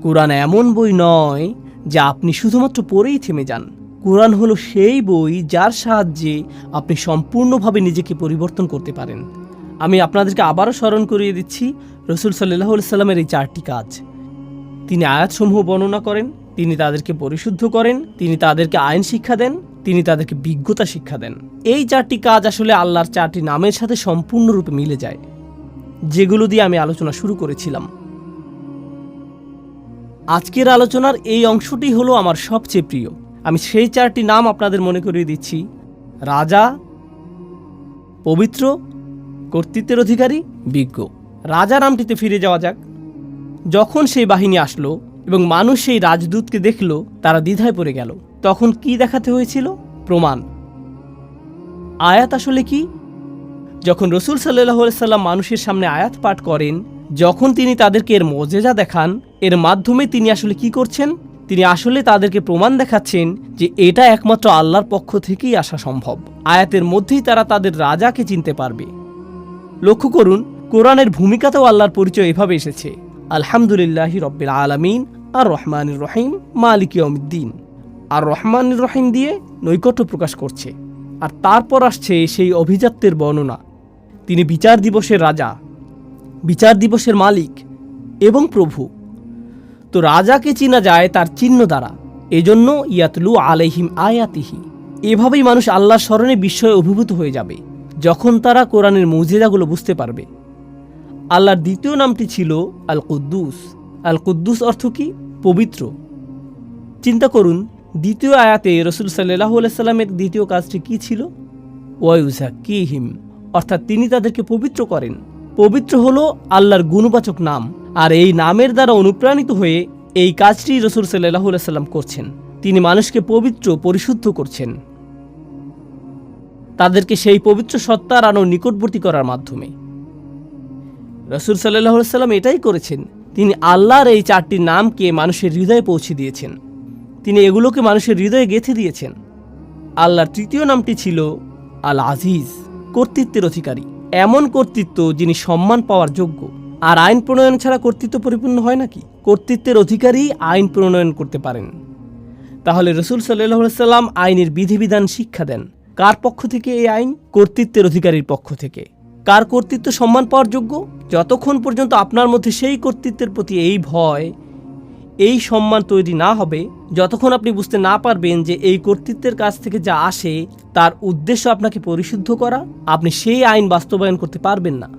কোরআন এমন বই নয় যা আপনি শুধুমাত্র পড়েই থেমে যান। কোরআন হলো সেই বই যার সাহায্যে আপনি সম্পূর্ণভাবে নিজেকে পরিবর্তন করতে পারেন। আমি আপনাদেরকে আবারও স্মরণ করিয়ে দিচ্ছি রাসূল সাল্লাল্লাহু আলাইহি সাল্লামের এই 4টি কাজ। তিনি আয়াতসমূহ বর্ণনা করেন, তিনি তাদেরকে পরিশুদ্ধ করেন, তিনি তাদেরকে আইন শিক্ষা দেন, তিনি তাদেরকে বিজ্ঞতা শিক্ষা দেন। এই 4টি কাজ আসলে আল্লাহর 4টি নামের সাথে সম্পূর্ণরূপে মিলে যায়, যেগুলো দিয়ে আমি আলোচনা শুরু করেছিলাম। আজকের আলোচনার এই অংশটি হলো আমার সবচেয়ে প্রিয়। আমি সেই 4টি নাম আপনাদের মনে করিয়ে দিচ্ছি: রাজা, পবিত্র, কর্তৃত্বের অধিকারী, বিজ্ঞ। রাজা নামটিতে ফিরে যাওয়া যাক। যখন সেই বাহিনী আসলো এবং মানুষ সেই রাজদূতকে দেখল, তারা দ্বিধায় পড়ে গেল। তখন কি দেখাতে হয়েছিল? প্রমাণ। আয়াত আসলে কি? যখন রাসূল সাল্লাল্লাহু আলাইহি সাল্লাম মানুষের সামনে আয়াত পাঠ করেন, যখন তিনি তাদেরকে এর মুজিজা দেখান, এর মাধ্যমে তিনি আসলে কি করছেন? তিনি আসলে তাদেরকে প্রমাণ দেখাচ্ছেন যে এটা একমাত্র আল্লাহর পক্ষ থেকেই আসা সম্ভব। আয়াতের মধ্যেই তারা তাদের রাজাকে চিনতে পারবে। লক্ষ্য করুন, কোরআনের ভূমিকাতেও আল্লাহর পরিচয় এভাবে এসেছে: আলহামদুলিল্লাহি রব্বিল আলামিন, আর রহমানির রহিম, মালিক ইয়াউমিদ্দিন। আর রহমানির রহিম দিয়ে নৈকট্য প্রকাশ করছে। আর তারপর আসছে সেই অভিজাত্যের বর্ণনা। তিনি বিচার দিবসের রাজা, বিচার দিবসের মালিক এবং প্রভু। তো রাজাকে চেনা যায় তার চিহ্ন দ্বারা। এজন্য ইয়াতলু আলাইহিম আয়াতিহি। এভাবেই মানুষ আল্লাহর স্মরণে বিস্ময়ে অভিভূত হয়ে যাবে যখন তারা কোরআনের মুজিজাগুলো বুঝতে পারবে। আল্লাহর দ্বিতীয় নামটি ছিল আল কুদ্দুস। আল কুদ্দুস অর্থ কি? পবিত্র। চিন্তা করুন, দ্বিতীয় আয়াতে রাসূল সাল্লাল্লাহু আলাইহি সাল্লামের দ্বিতীয় কাজটি কি ছিল? ওয়ায়ুযাক্কিহিম, অর্থাৎ তিনি তাদেরকে পবিত্র করেন। পবিত্র হলো আল্লাহর গুণবাচক নাম, আর এই নামের দ্বারা অনুপ্রাণিত হয়ে এই কাজটি রাসূল সাল্লাল্লাহু আলাইহি সাল্লাম করছেন। তিনি মানুষকে পবিত্র, পরিশুদ্ধ করছেন, তাদেরকে সেই পবিত্র সত্তার আরও নিকটবর্তী করার মাধ্যমে। রাসূল সাল্লাল্লাহু আলাইহি সাল্লাম এটাই করেছেন। তিনি আল্লাহর এই 4টি নামকে মানুষের হৃদয়ে পৌঁছে দিয়েছেন। তিনি এগুলোকে মানুষের হৃদয়ে গেঁথে দিয়েছেন। আল্লাহর তৃতীয় নামটি ছিল আল আজিজ, কর্তৃত্বের অধিকারী। এমন কর্তৃত্ব যিনি সম্মান পাওয়ার যোগ্য। আর আইন প্রণয়ন ছাড়া কর্তৃত্ব পরিপূর্ণ হয় নাকি? কর্তৃত্বের অধিকারী আইন প্রণয়ন করতে পারেন। তাহলে রাসূল সাল্লাল্লাহু আলাইহি সাল্লাম আইনের বিধিবিধান শিক্ষা দেন। কার পক্ষ থেকে এই আইন? কর্তৃত্বের অধিকারীর পক্ষ থেকে। কার কর্তৃত্ব সম্মান পাওয়ার যোগ্য? যতক্ষণ পর্যন্ত আপনার মধ্যে সেই কর্তৃত্বের প্রতি এই ভয়, এই সম্মান তৈরি না হবে, যতক্ষণ আপনি বুঝতে না পারবেন যে এই কর্তৃত্বের কাছ থেকে যা আসে তার উদ্দেশ্য আপনাকে পরিশুদ্ধ করা, আপনি সেই আইন বাস্তবায়ন করতে পারবেন না।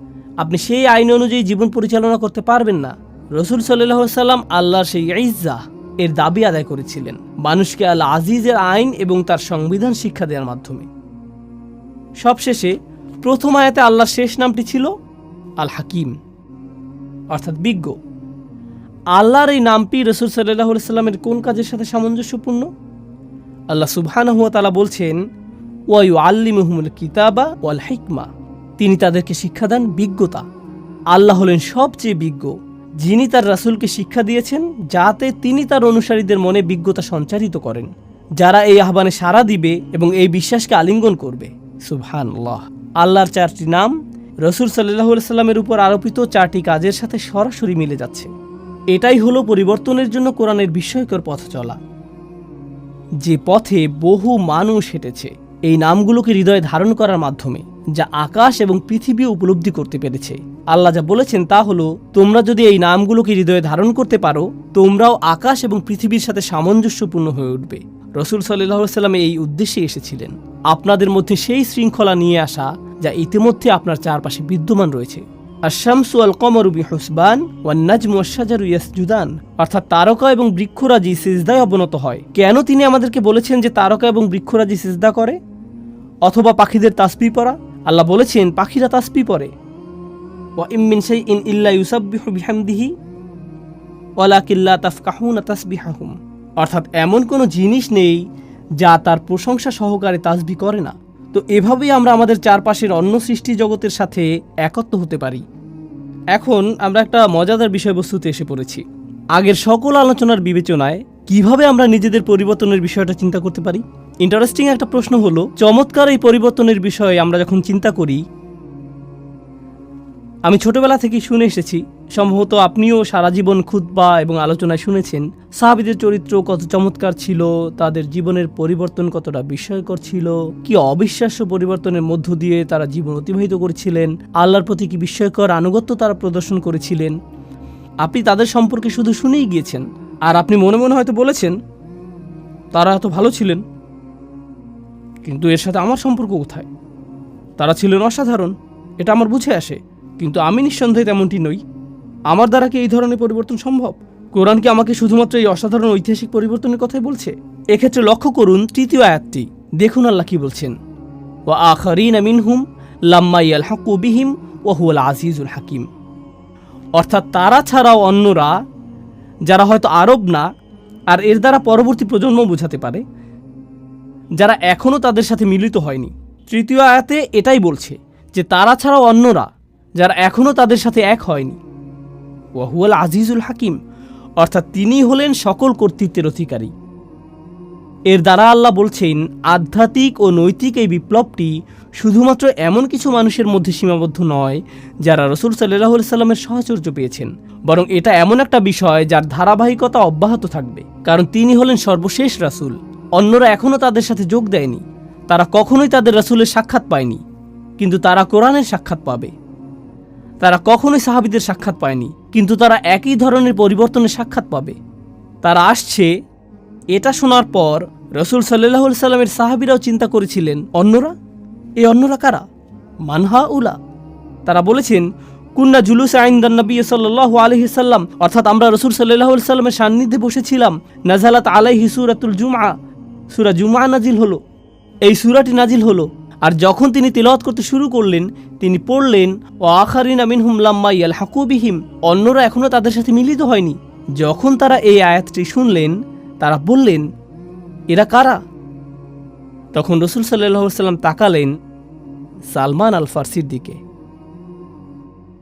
আপনি সেই আইন অনুযায়ী জীবন পরিচালনা করতে পারবেন না। রাসূল সাল্লাল্লাহু আলাইহি সাল্লাম আল্লাহর সেই ইজ্জাহ এর দাবি আদায় করেছিলেন মানুষকে আল আজিজের আইন এবং তার সংবিধান শিক্ষা দেওয়ার মাধ্যমে। সবশেষে প্রথম আয়াতে আল্লাহর শেষ নামটি ছিল আল হাকিম, অর্থাৎ বিজ্ঞ। আল্লাহর এই নামটি রাসূল সাল্লাল্লাহু আলাইহি সাল্লামের কোন কাজের সাথে সামঞ্জস্যপূর্ণ? আল্লাহ সুবহানাহু ওয়া তাআলা বলছেন, ওয়া ইউআল্লিমুহুমুল কিতাবা ওয়াল হিকমা। তিনি তাদেরকে শিক্ষা দেন বিজ্ঞতা। আল্লাহ হলেন সবচেয়ে বিজ্ঞ, যিনি তার রাসূলকে শিক্ষা দিয়েছেন যাতে তিনি তার অনুসারীদের মনে বিজ্ঞতা সঞ্চারিত করেন, যারা এই আহ্বানে সাড়া দিবে এবং এই বিশ্বাসকে আলিঙ্গন করবে। সুবহানাল্লাহ। আল্লাহর 4টি নাম রাসূল সাল্লাল্লাহু আলাইহি সাল্লামের উপর আরোপিত 4টি কাজের সাথে সরাসরি মিলে যাচ্ছে। এটাই হলো পরিবর্তনের জন্য কোরআনের বিস্ময়কর পথ চলা, যে পথে বহু মানুষ হেঁটেছে এই নামগুলোকে হৃদয়ে ধারণ করার মাধ্যমে, যা আকাশ এবং পৃথিবী উপলব্ধি করতে পেরেছে। আল্লাহ যা বলেছেন তা হলো, তোমরা যদি এই নামগুলোকে হৃদয়ে ধারণ করতে পারো, তোমরাও আকাশ এবং পৃথিবীর সাথে সামঞ্জস্যপূর্ণ হয়ে উঠবে। রাসূল সাল্লাল্লাহু আলাইহি সাল্লাম এই উদ্দেশ্যে এসেছিলেন, আপনাদের মধ্যে সেই শৃঙ্খলা নিয়ে আসা যা ইতিমধ্যে আপনার চারপাশে বিদ্যমান রয়েছে। আশ-শামসু ওয়াল কমরু বিহুসবান ওয়ান নাজমু ওয়াশ-শাজারু ইয়াসজুদান, অর্থাৎ তারকা এবং বৃক্ষরাজি সিজদায় অবনত হয়। কেন তিনি আমাদেরকে বলেছেন যে তারকা এবং বৃক্ষরাজি সিজদা করে? অথবা পাখিদের তাসবিহ পড়া? আল্লাহ বলেছেন পাখিরা তাসবিহ পড়ে। ওয়া ইম মিন শাইইন ইল্লা ইউসাব্বিহু বিহামদিহি ওয়ালাকিন লা তাফকাহুনা তাসবিহাহুম, অর্থাৎ এমন কোনো জিনিস নেই যা তার প্রশংসা সহকারে তাসবিহ করে না। তো এভাবেই আমরা আমাদের চারপাশের অন্য সৃষ্টি জগতের সাথে একত্র হতে পারি। এখন আমরা একটা মজাদার বিষয়বস্তুতে এসে পড়েছি। আগের সকল আলোচনার বিবেচনায় কিভাবে আমরা নিজেদের পরিবর্তনের বিষয়টা চিন্তা করতে পারি? ইন্টারেস্টিং একটা প্রশ্ন হলো, চমৎকার এই পরিবর্তনের বিষয়ে আমরা যখন চিন্তা করি, আমি ছোটবেলা থেকেই শুনে এসেছি সম্ভবত আপনিও সারা জীবন খুতবা এবং আলোচনায় শুনেছেন সাহাবীদের চরিত্র কত চমৎকার ছিল, তাদের জীবনের পরিবর্তন কতটা বিস্ময়কর ছিল, কি অবিশ্বাস্য পরিবর্তনের মধ্য দিয়ে তারা জীবন অতিবাহিত করেছিলেন, আল্লাহর প্রতি কি বিস্ময়কর আনুগত্য তারা প্রদর্শন করেছিলেন। আপনি তাদের সম্পর্কে শুধু শুনেই গিয়েছেন, আর আপনি মনে মনে হয়তো বলেছেন তারা এত ভালো ছিলেন, কিন্তু এর সাথে আমার সম্পর্ক কোথায়? তারা ছিলেন অসাধারণ, এটা আমার বুঝে আসে, কিন্তু আমি নিঃসন্দেহে তেমনটি নই। আমার দ্বারা কি এই ধরনের পরিবর্তন সম্ভব? কোরআন কি আমাকে শুধুমাত্র এই অসাধারণ ঐতিহাসিক পরিবর্তনের কথাই বলছে? এক্ষেত্রে লক্ষ্য করুন তৃতীয় আয়াতটি, দেখুন আল্লাহ কি বলছেন, ওয়া আখারিনা মিনহুম লাম্মা ইয়ালহাকু বিহিম ওয়া হুয়াল আজিজুল হাকিম। অর্থাৎ তারা ছাড়াও অন্যরা, যারা হয়তো আরব না, আর এর দ্বারা পরবর্তী প্রজন্ম বোঝাতে পারে, যারা এখনও তাদের সাথে মিলিত হয়নি। তৃতীয় আয়াতে এটাই বলছে যে তারা ছাড়াও অন্যরা, যারা এখনও তাদের সাথে এক হয়নি। ওয়া হুয়াল আজিজুল হাকিম, অর্থাৎ তিনি হলেন সকল কর্তৃত্বের অধিকারী। এর দ্বারা আল্লাহ বলছেন আধ্যাত্মিক ও নৈতিক এই বিপ্লবটি শুধুমাত্র এমন কিছু মানুষের মধ্যে সীমাবদ্ধ নয় যারা রাসূল সাল্লাল্লাহু আলাইহি সাল্লামের সাহচর্য পেয়েছেন, বরং এটা এমন একটা বিষয় যার ধারাবাহিকতা অব্যাহত থাকবে, কারণ তিনি হলেন সর্বশেষ রাসূল। অন্যরা এখনও তাদের সাথে যোগ দেয়নি, তারা কখনোই তাদের রাসূলের সাক্ষাৎ পায়নি, কিন্তু তারা কোরআনের সাক্ষাৎ পাবে। তারা কখনোই সাহাবীদের সাক্ষাৎ পায়নি, কিন্তু তারা একই ধরনের পরিবর্তনের সাক্ষাৎ পাবে। তারা আসছে। এটা শোনার পর রাসূল সাল্লাল্লাহু আলাইহি সাল্লামের সাহাবীরাও চিন্তা করেছিলেন, অন্যরা? এই অন্যরা কারা? মানহা উলা। তারা বলেছেন, কুন্না জুলুস ইনদান নবী সাল্লাল্লাহু আলাইহি সাল্লাম, অর্থাৎ আমরা রাসূল সাল্লাল্লাহু আলাইহি সাল্লামের সান্নিধ্যে বসেছিলাম। নাযালাত আলাইহি সূরাতুল জুমআ, সূরা জুমআ নাজিল হলো। এই সূরাটি নাজিল হলো, আর যখন তিনি তিলাওয়াত করতে শুরু করলেন, তিনি পড়লেন, ওয়া আখারিনা মিনহুম লাম্মা ইয়ালহাকু বিহিম, অন্যরা এখনও তাদের সাথে মিলিত হয়নি। যখন তারা এই আয়াতটি শুনলেন, তারা বললেন, এরা কারা? তখন রাসূল সাল্লাল্লাহু আলাইহি সাল্লাম তাকালেন সালমান আল ফারসির দিকে।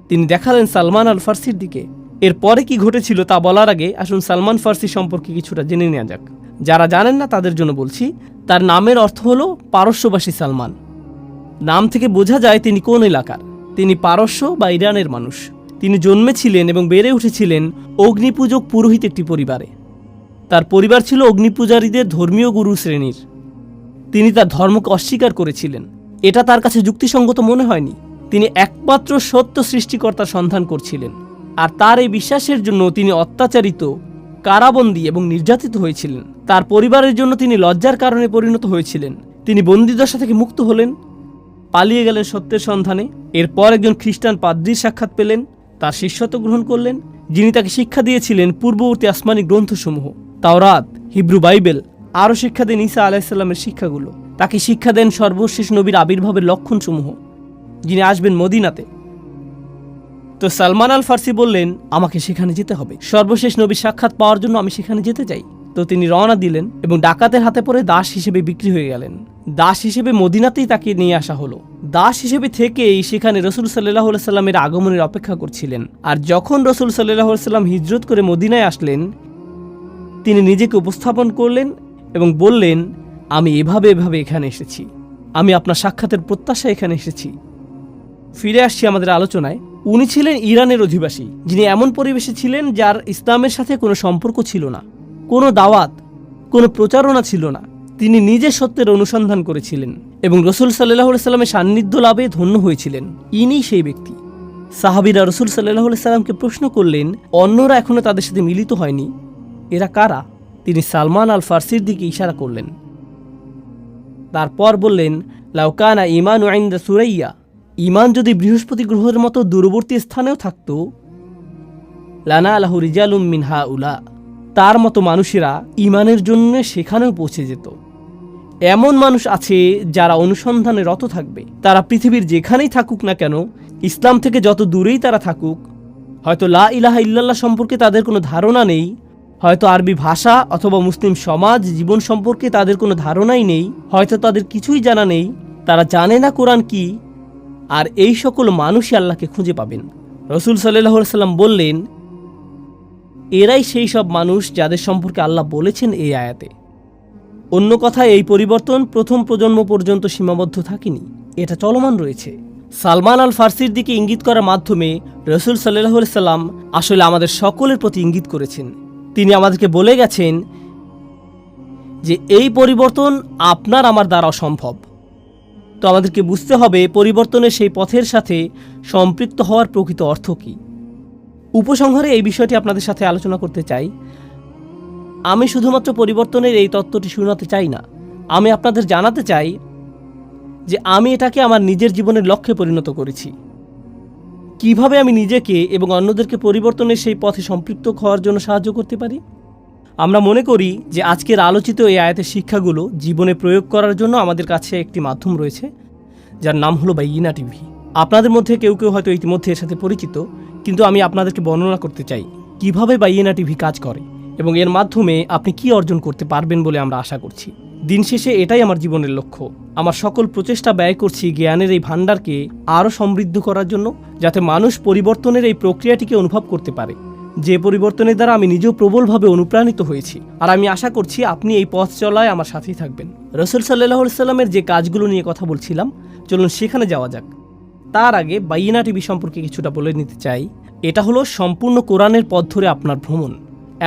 তিনি দেখালেন সালমান আল ফারসির দিকে। এরপরে কি ঘটেছিল তা বলার আগে আসুন সালমান ফারসি সম্পর্কে কিছুটা জেনে নেওয়া যাক। যারা জানেন না তাদের জন্য বলছি, তার নামের অর্থ হলো পারস্যবাসী সালমান। নাম থেকে বোঝা যায় তিনি কোন এলাকার। তিনি পারস্য বা ইরানের মানুষ। তিনি জন্মেছিলেন এবং বেড়ে উঠেছিলেন অগ্নিপূজক পুরোহিত একটি পরিবারে। তার পরিবার ছিল অগ্নিপূজারীদের ধর্মীয় গুরু শ্রেণীর। তিনি তার ধর্মকে অস্বীকার করেছিলেন। এটা তার কাছে যুক্তিসঙ্গত মনে হয়নি। তিনি একমাত্র সত্য সৃষ্টিকর্তার সন্ধান করছিলেন, আর তার এই বিশ্বাসের জন্য তিনি অত্যাচারিত, কারাবন্দী এবং নির্যাতিত হয়েছিলেন। তার পরিবারের জন্য তিনি লজ্জার কারণে পরিণত হয়েছিলেন। তিনি বন্দিদশা থেকে মুক্ত হলেন, পালিয়ে গেলেন সত্যের সন্ধানে। এরপর একজন খ্রিস্টান পাদ্রীর সাক্ষাৎ পেলেন, তার শিষ্যত্ব গ্রহণ করলেন, যিনি তাকে শিক্ষা দিয়েছিলেন পূর্ববর্তী আসমানি গ্রন্থসমূহ, তাওরাত, হিব্রু বাইবেল, আরও শিক্ষা দেন ঈসা আলাইহিস সালামের শিক্ষাগুলো। তাকে শিক্ষা দেন সর্বশেষ নবীর আবির্ভাবের লক্ষণসমূহ, যিনি আসবেন মদিনাতে। তো সালমান আল ফারসি বললেন, আমাকে সেখানে যেতে হবে, সর্বশেষ নবীর সাক্ষাৎ পাওয়ার জন্য আমি সেখানে যেতে চাই। তো তিনি রওনা দিলেন এবং ডাকাতের হাতে পড়ে দাস হিসেবে বিক্রি হয়ে গেলেন। দাস হিসেবে মদিনাতেই তাকে নিয়ে আসা হলো। দাস হিসেবে থেকেই সেখানে রাসূল সাল্লাল্লাহু আলাইহি সাল্লামের আগমনের অপেক্ষা করছিলেন। আর যখন রাসূল সাল্লাল্লাহু আলাইহি সাল্লাম হিজরত করে মদিনায় আসলেন, তিনি নিজেকে উপস্থাপন করলেন এবং বললেন, আমি এভাবে এখানে এসেছি, আমি আপনার সাক্ষাতের প্রত্যাশায় এখানে এসেছি। ফিরে আসছি আমাদের আলোচনায়। উনি ছিলেন ইরানের অধিবাসী, যিনি এমন পরিবেশে ছিলেন যার ইসলামের সাথে কোনো সম্পর্ক ছিল না, কোনো দাওয়াত, কোনো প্রচারণা ছিল না। তিনি নিজে সত্যের অনুসন্ধান করেছিলেন এবং রাসূল সাল্লাল্লাহু আলাইহি সাল্লামের সান্নিধ্য লাভে ধন্য হয়েছিলেন। ইনি সেই ব্যক্তি। সাহাবীরা রাসূল সাল্লাল্লাহু আলাইহি সাল্লামকে প্রশ্ন করলেন, অন্যরা এখনো তাদের সাথে মিলিত হয়নি, এরা কারা? তিনি সালমান আল ফারসির দিকে ইশারা করলেন। তারপর বললেন, লাউ কানা ঈমানু ইনদা সুরাইয়া, ঈমান যদি বৃহস্পতি গ্রহের মতো দূরবর্তী স্থানেও থাকতো, লানালাহু রিজালুম মিন হাউলা, তার মতো মানুষেরা ঈমানের জন্য সেখানেও পৌঁছে যেত। এমন মানুষ আছে যারা অনুসন্ধানে রত থাকবে। তারা পৃথিবীর যেখানেই থাকুক না কেন, ইসলাম থেকে যত দূরেই তারা থাকুক, হয়তো লা ইলাহা ইল্লাল্লাহ সম্পর্কে তাদের কোনো ধারণা নেই, হয়তো আরবি ভাষা অথবা মুসলিম সমাজ জীবন সম্পর্কে তাদের কোনো ধারণাই নেই, হয়তো তাদের কিছুই জানা নেই, তারা জানে না কোরআন কি, আর এই সকল মানুষই আল্লাহকে খুঁজে পাবেন। রাসূল সাল্লাল্লাহু আলাইহি সাল্লাম বললেন, এরাই সেই সব মানুষ যাদের সম্পর্কে আল্লাহ বলেছেন এই আয়াতে। অন্য কথায় এই পরিবর্তন প্রথম প্রজন্ম পর্যন্ত সীমাবদ্ধ থাকেনি, এটা চলমান রয়েছে। সালমান আল ফার্সির দিকে ইঙ্গিত করার মাধ্যমে রসুল সাল্লাল্লাহু আলাইহি সাল্লাম আসলে আমাদের সকলের প্রতি ইঙ্গিত করেছেন। তিনি আমাদেরকে বলে গেছেন যে এই পরিবর্তন আপনার আমার দ্বারা অসম্ভব। তো আমাদেরকে বুঝতে হবে পরিবর্তনের সেই পথের সাথে সম্পৃক্ত হওয়ার প্রকৃত অর্থ কী। উপসংহারে এই বিষয়টি আপনাদের সাথে আলোচনা করতে চাই। আমি শুধুমাত্র পরিবর্তনের এই তত্ত্বটি শোনাতে চাই না, আমি আপনাদের জানাতে চাই যে আমি এটাকে আমার নিজের জীবনের লক্ষ্যে পরিণত করেছি। কিভাবে আমি নিজেকে এবং অন্যদেরকে পরিবর্তনের সেই পথে সম্পৃক্ত হওয়ার জন্য সাহায্য করতে পারি। আমরা মনে করি যে আজকের আলোচিত এই আয়াতের শিক্ষাগুলো জীবনে প্রয়োগ করার জন্য আমাদের কাছে একটি মাধ্যম রয়েছে, যার নাম হলো বাইয়িনা টিভি। আপনাদের মধ্যে কেউ কেউ হয়তো ইতিমধ্যে এর সাথে পরিচিত, কিন্তু আমি আপনাদেরকে বর্ণনা করতে চাই কিভাবে বাইয়িনা টিভি কাজ করে এবং এর মাধ্যমে আপনি কি অর্জন করতে পারবেন বলে আমরা আশা করছি। দিন শেষে এটাই আমার জীবনের লক্ষ্য। আমার সকল প্রচেষ্টা ব্যয় করছি জ্ঞানের এই ভাণ্ডারকে আরও সমৃদ্ধ করার জন্য, যাতে মানুষ পরিবর্তনের এই প্রক্রিয়াটিকে অনুভব করতে পারে, যে পরিবর্তনের দ্বারা আমি নিজেও প্রবলভাবে অনুপ্রাণিত হয়েছি। আর আমি আশা করছি আপনি এই পথ চলায় আমার সাথেই থাকবেন। রসুল সাল্লাল্লাহু আলাইহি সাল্লামের যে কাজগুলো নিয়ে কথা বলছিলাম, চলুন সেখানে যাওয়া যাক। তার আগে বাইয়িনা টিভি সম্পর্কে কিছুটা বলে নিতে চাই। এটা হলো সম্পূর্ণ কোরআনের পথ ধরে আপনার ভ্রমণ,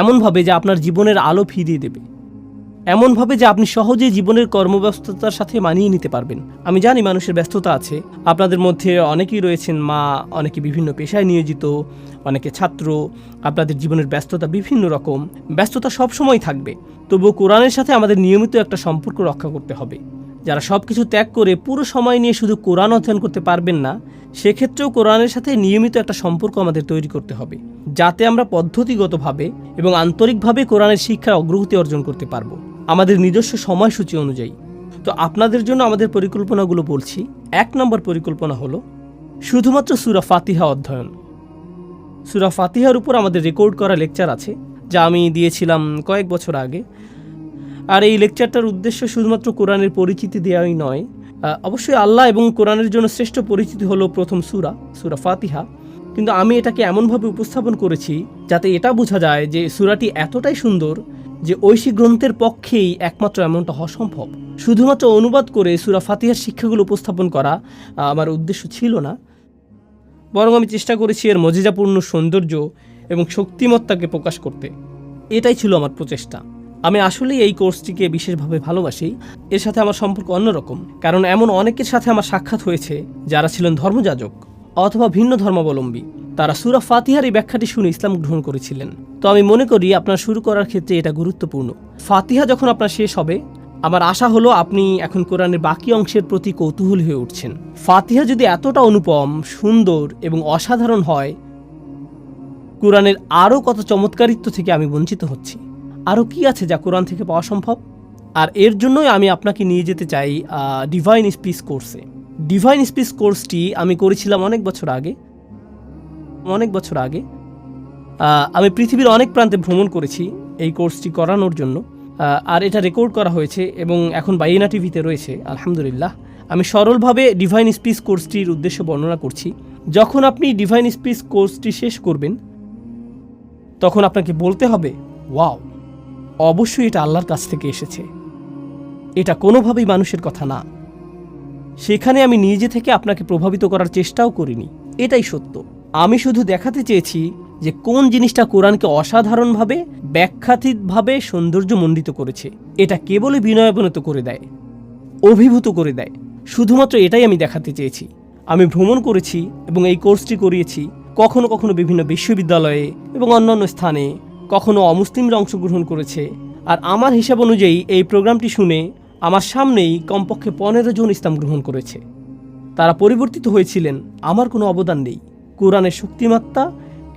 এমনভাবে যে আপনার জীবনের আলো ফিরিয়ে দেবে, এমনভাবে যে আপনি সহজেই জীবনের কর্মব্যস্ততার সাথে মানিয়ে নিতে পারবেন। আমি জানি মানুষের ব্যস্ততা আছে, আপনাদের মধ্যে অনেকেই রয়েছেন মা, অনেকে বিভিন্ন পেশায় নিয়োজিত, অনেকে ছাত্র। আপনাদের জীবনের ব্যস্ততা বিভিন্ন রকম, ব্যস্ততা সবসময় থাকবে। তবুও কোরআনের সাথে আমাদের নিয়মিত একটা সম্পর্ক রক্ষা করতে হবে। যারা সব কিছু ত্যাগ করে পুরো সময় নিয়ে শুধু কোরআন অধ্যয়ন করতে পারবেন না, সেক্ষেত্রেও কোরআনের সাথে নিয়মিত একটা সম্পর্ক আমাদের তৈরি করতে হবে, যাতে আমরা পদ্ধতিগতভাবে এবং আন্তরিকভাবে কোরআনের শিক্ষার অগ্রগতি অর্জন করতে পারবো আমাদের নিজস্ব সময়সূচি অনুযায়ী। তো আপনাদের জন্য আমাদের পরিকল্পনাগুলো বলছি। 1 নম্বর পরিকল্পনা হলো শুধুমাত্র সূরা ফাতিহা অধ্যয়ন। সূরা ফাতিহার উপর আমাদের রেকর্ড করা লেকচার আছে, যা আমি দিয়েছিলাম কয়েক বছর আগে। আর এই লেকচারটার উদ্দেশ্য শুধুমাত্র কোরআনের পরিচিতি দেওয়াই নয়। অবশ্যই আল্লাহ এবং কোরআনের জন্য শ্রেষ্ঠ পরিচিতি হলো প্রথম সূরা ফাতিহা, কিন্তু আমি এটাকে এমনভাবে উপস্থাপন করেছি যাতে এটা বোঝা যায় যে সূরাটি এতটাই সুন্দর যে ঐশী গ্রন্থের পক্ষেই একমাত্র এমনটা হওয়া সম্ভব। শুধুমাত্র অনুবাদ করে সূরা ফাতিহার শিক্ষাগুলো উপস্থাপন করা আমার উদ্দেশ্য ছিল না, বরং আমি চেষ্টা করেছি এর মজিজাপূর্ণ সৌন্দর্য এবং শক্তিমত্তাকে প্রকাশ করতে। এটাই ছিল আমার প্রচেষ্টা। আমি আসলেই এই কোর্সটিকে বিশেষভাবে ভালোবাসি। এর সাথে আমার সম্পর্ক অন্যরকম, কারণ এমন অনেকের সাথে আমার সাক্ষাৎ হয়েছে যারা ছিলেন ধর্মযাজক অথবা ভিন্ন ধর্মাবলম্বী। তারা সূরা ফাতিহার এই ব্যাখ্যাটি শুনে ইসলাম গ্রহণ করেছিলেন। তো আমি মনে করি আপনার শুরু করার ক্ষেত্রে এটা গুরুত্বপূর্ণ। ফাতিহা যখন আপনার শেষ হবে, আমার আশা হলো আপনি এখন কোরআনের বাকি অংশের প্রতি কৌতূহলী হয়ে উঠছেন। ফাতিহা যদি এতটা অনুপম, সুন্দর এবং অসাধারণ হয়, কোরআনের আরও কত চমৎকারিত্ব থেকে আমি বঞ্চিত হচ্ছি। আরও কি আছে যা কোরআন থেকে পাওয়া সম্ভব? আর এর জন্যই আমি আপনাকে নিয়ে যেতে চাই ডিভাইন স্পিচ কোর্সে। ডিভাইন স্পিচ কোর্সটি আমি করেছিলাম অনেক বছর আগে। আমি পৃথিবীর অনেক প্রান্তে ভ্রমণ করেছি এই কোর্সটি করানোর জন্য, আর এটা রেকর্ড করা হয়েছে এবং এখন বাইয়িনা টিভিতে রয়েছে আলহামদুলিল্লাহ। আমি সরলভাবে ডিভাইন স্পিচ কোর্সটির উদ্দেশ্য বর্ণনা করছি। যখন আপনি ডিভাইন স্পিচ কোর্সটি শেষ করবেন, তখন আপনাকে বলতে হবে, ওয়াও, অবশ্যই এটা আল্লাহর কাছ থেকে এসেছে, এটা কোনোভাবেই মানুষের কথা না। সেখানে আমি নিজে থেকে আপনাকে প্রভাবিত করার চেষ্টাও করিনি, এটাই সত্য। আমি শুধু দেখাতে চেয়েছি যে কোন জিনিসটা কোরআনকে অসাধারণভাবে ব্যাখ্যাতীতভাবে সৌন্দর্যমণ্ডিত করেছে। এটা কেবলই বিনয়াবনত করে দেয়, অভিভূত করে দেয়। শুধুমাত্র এটাই আমি দেখাতে চেয়েছি। আমি ভ্রমণ করেছি এবং এই কোর্সটি করিয়েছি কখনো কখনো বিভিন্ন বিশ্ববিদ্যালয়ে এবং অন্যান্য স্থানে, কখনো অমুসলিমরা অংশগ্রহণ করেছে। আর আমার হিসাব অনুযায়ী এই প্রোগ্রামটি শুনে আমার সামনেই কমপক্ষে 15 জন ইসলাম গ্রহণ করেছে। তারা পরিবর্তিত হয়েছিলেন, আমার কোনো অবদান নেই। কোরআনের শক্তিমাত্রা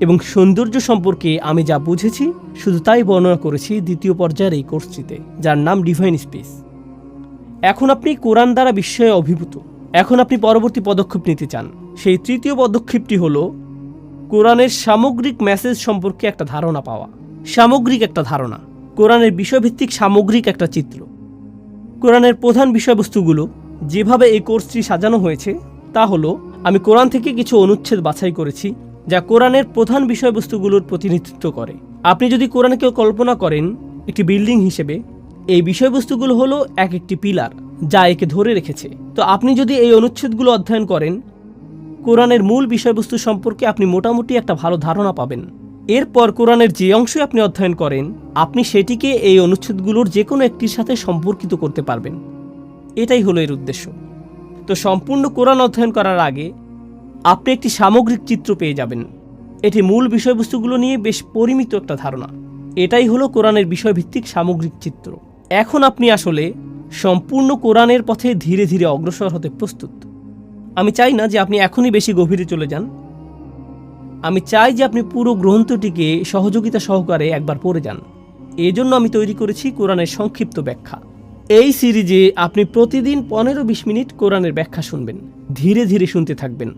এবং সৌন্দর্য সম্পর্কে আমি যা বুঝেছি শুধু তাই বর্ণনা করেছি দ্বিতীয় পর্যায়ের এই কোর্সটিতে, যার নাম ডিভাইন স্পিচ। এখন আপনি কোরআন দ্বারা বিস্ময়ে অভিভূত। এখন আপনি পরবর্তী পদক্ষেপ নিতে চান। সেই তৃতীয় পদক্ষেপটি হলো কোরআনের সামগ্রিক মেসেজ সম্পর্কে একটা ধারণা পাওয়া। সামগ্রিক একটা ধারণা, কোরআনের বিষয়ভিত্তিক সামগ্রিক একটা চিত্র। কোরআনের প্রধান বিষয়বস্তুগুলো যেভাবে এই কোর্সটি সাজানো হয়েছে তা হলো, আমি কোরআন থেকে কিছু অনুচ্ছেদ বাছাই করেছি যা কোরআনের প্রধান বিষয়বস্তুগুলোর প্রতিনিধিত্ব করে। আপনি যদি কোরআনকে কল্পনা করেন একটি বিল্ডিং হিসেবে, এই বিষয়বস্তুগুলো হলো এক একটি পিলার যা একে ধরে রেখেছে। তো আপনি যদি এই অনুচ্ছেদগুলো অধ্যয়ন করেন, কোরআনের মূল বিষয়বস্তু সম্পর্কে আপনি মোটামুটি একটা ভালো ধারণা পাবেন। এরপর কোরআনের যে অংশে আপনি অধ্যয়ন করেন, আপনি সেটিকে এই অনুচ্ছেদগুলোর যে কোনো একটির সাথে সম্পর্কিত করতে পারবেন। এটাই হলো এর উদ্দেশ্য। তো সম্পূর্ণ কোরআন অধ্যয়ন করার আগে আপনি একটি সামগ্রিক চিত্র পেয়ে যাবেন। এটি মূল বিষয়বস্তুগুলো নিয়ে বেশ পরিমিত একটা ধারণা। এটাই হলো কোরআনের বিষয়ভিত্তিক সামগ্রিক চিত্র। এখন আপনি আসলে সম্পূর্ণ কোরআনের পথে ধীরে ধীরে অগ্রসর হতে প্রস্তুত। আমি চাই না যে আপনি এখনই বেশি গভীরে চলে যান। আমি চাই যে আপনি পুরো গ্রন্থটিকে সহযোগিতা সহকারে একবার পড়ে যান। এজন্য আমি তৈরি করেছি কোরআনের সংক্ষিপ্ত ব্যাখ্যা। এই সিরিজে আপনি প্রতিদিন 15-20 মিনিট কোরআনের ব্যাখ্যা শুনবেন। ধীরে ধীরে শুনতে থাকবেন।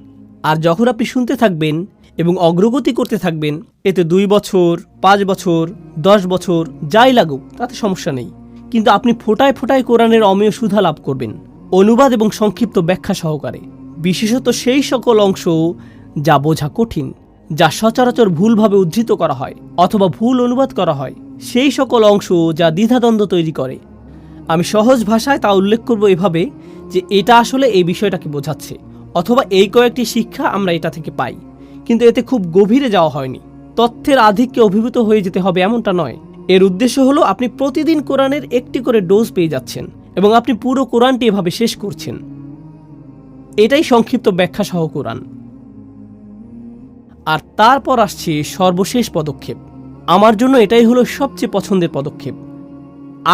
আর যখন আপনি শুনতে থাকবেন এবং অগ্রগতি করতে থাকবেন, এতে 2 বছর, 5 বছর, 10 বছর যাই লাগুক তাতে সমস্যা নেই। কিন্তু আপনি ফোঁটায় ফোঁটায় কোরআনের অমেয় সুধা লাভ করবেন, অনুবাদ এবং সংক্ষিপ্ত ব্যাখ্যা সহকারে। বিশেষত সেই সকল অংশ যা বোঝা কঠিন, যা সচরাচর ভুলভাবে উদ্ধৃত করা হয় অথবা ভুল অনুবাদ করা হয়, সেই সকল অংশ যা দ্বিধাদ্বন্দ্ব তৈরি করে। আমি সহজ ভাষায় তা উল্লেখ করব এভাবে যে এটা আসলে এই বিষয়টাকে বোঝাচ্ছে, অথবা এই কয়েকটি শিক্ষা আমরা এটা থেকে পাই। কিন্তু এতে খুব গভীরে যাওয়া হয়নি। তথ্যের আধিক্যে অভিভূত হয়ে যেতে হবে এমনটা নয়। এর উদ্দেশ্য হলো আপনি প্রতিদিন কোরআনের একটি করে ডোজ পেয়ে যাচ্ছেন এবং আপনি পুরো কোরআনটি এভাবে শেষ করছেন। এটাই সংক্ষিপ্ত ব্যাখ্যা সহ কোরআন। আর তারপর আসছে সর্বশেষ পদক্ষেপ। আমার জন্য এটাই হলো সবচেয়ে পছন্দের পদক্ষেপ।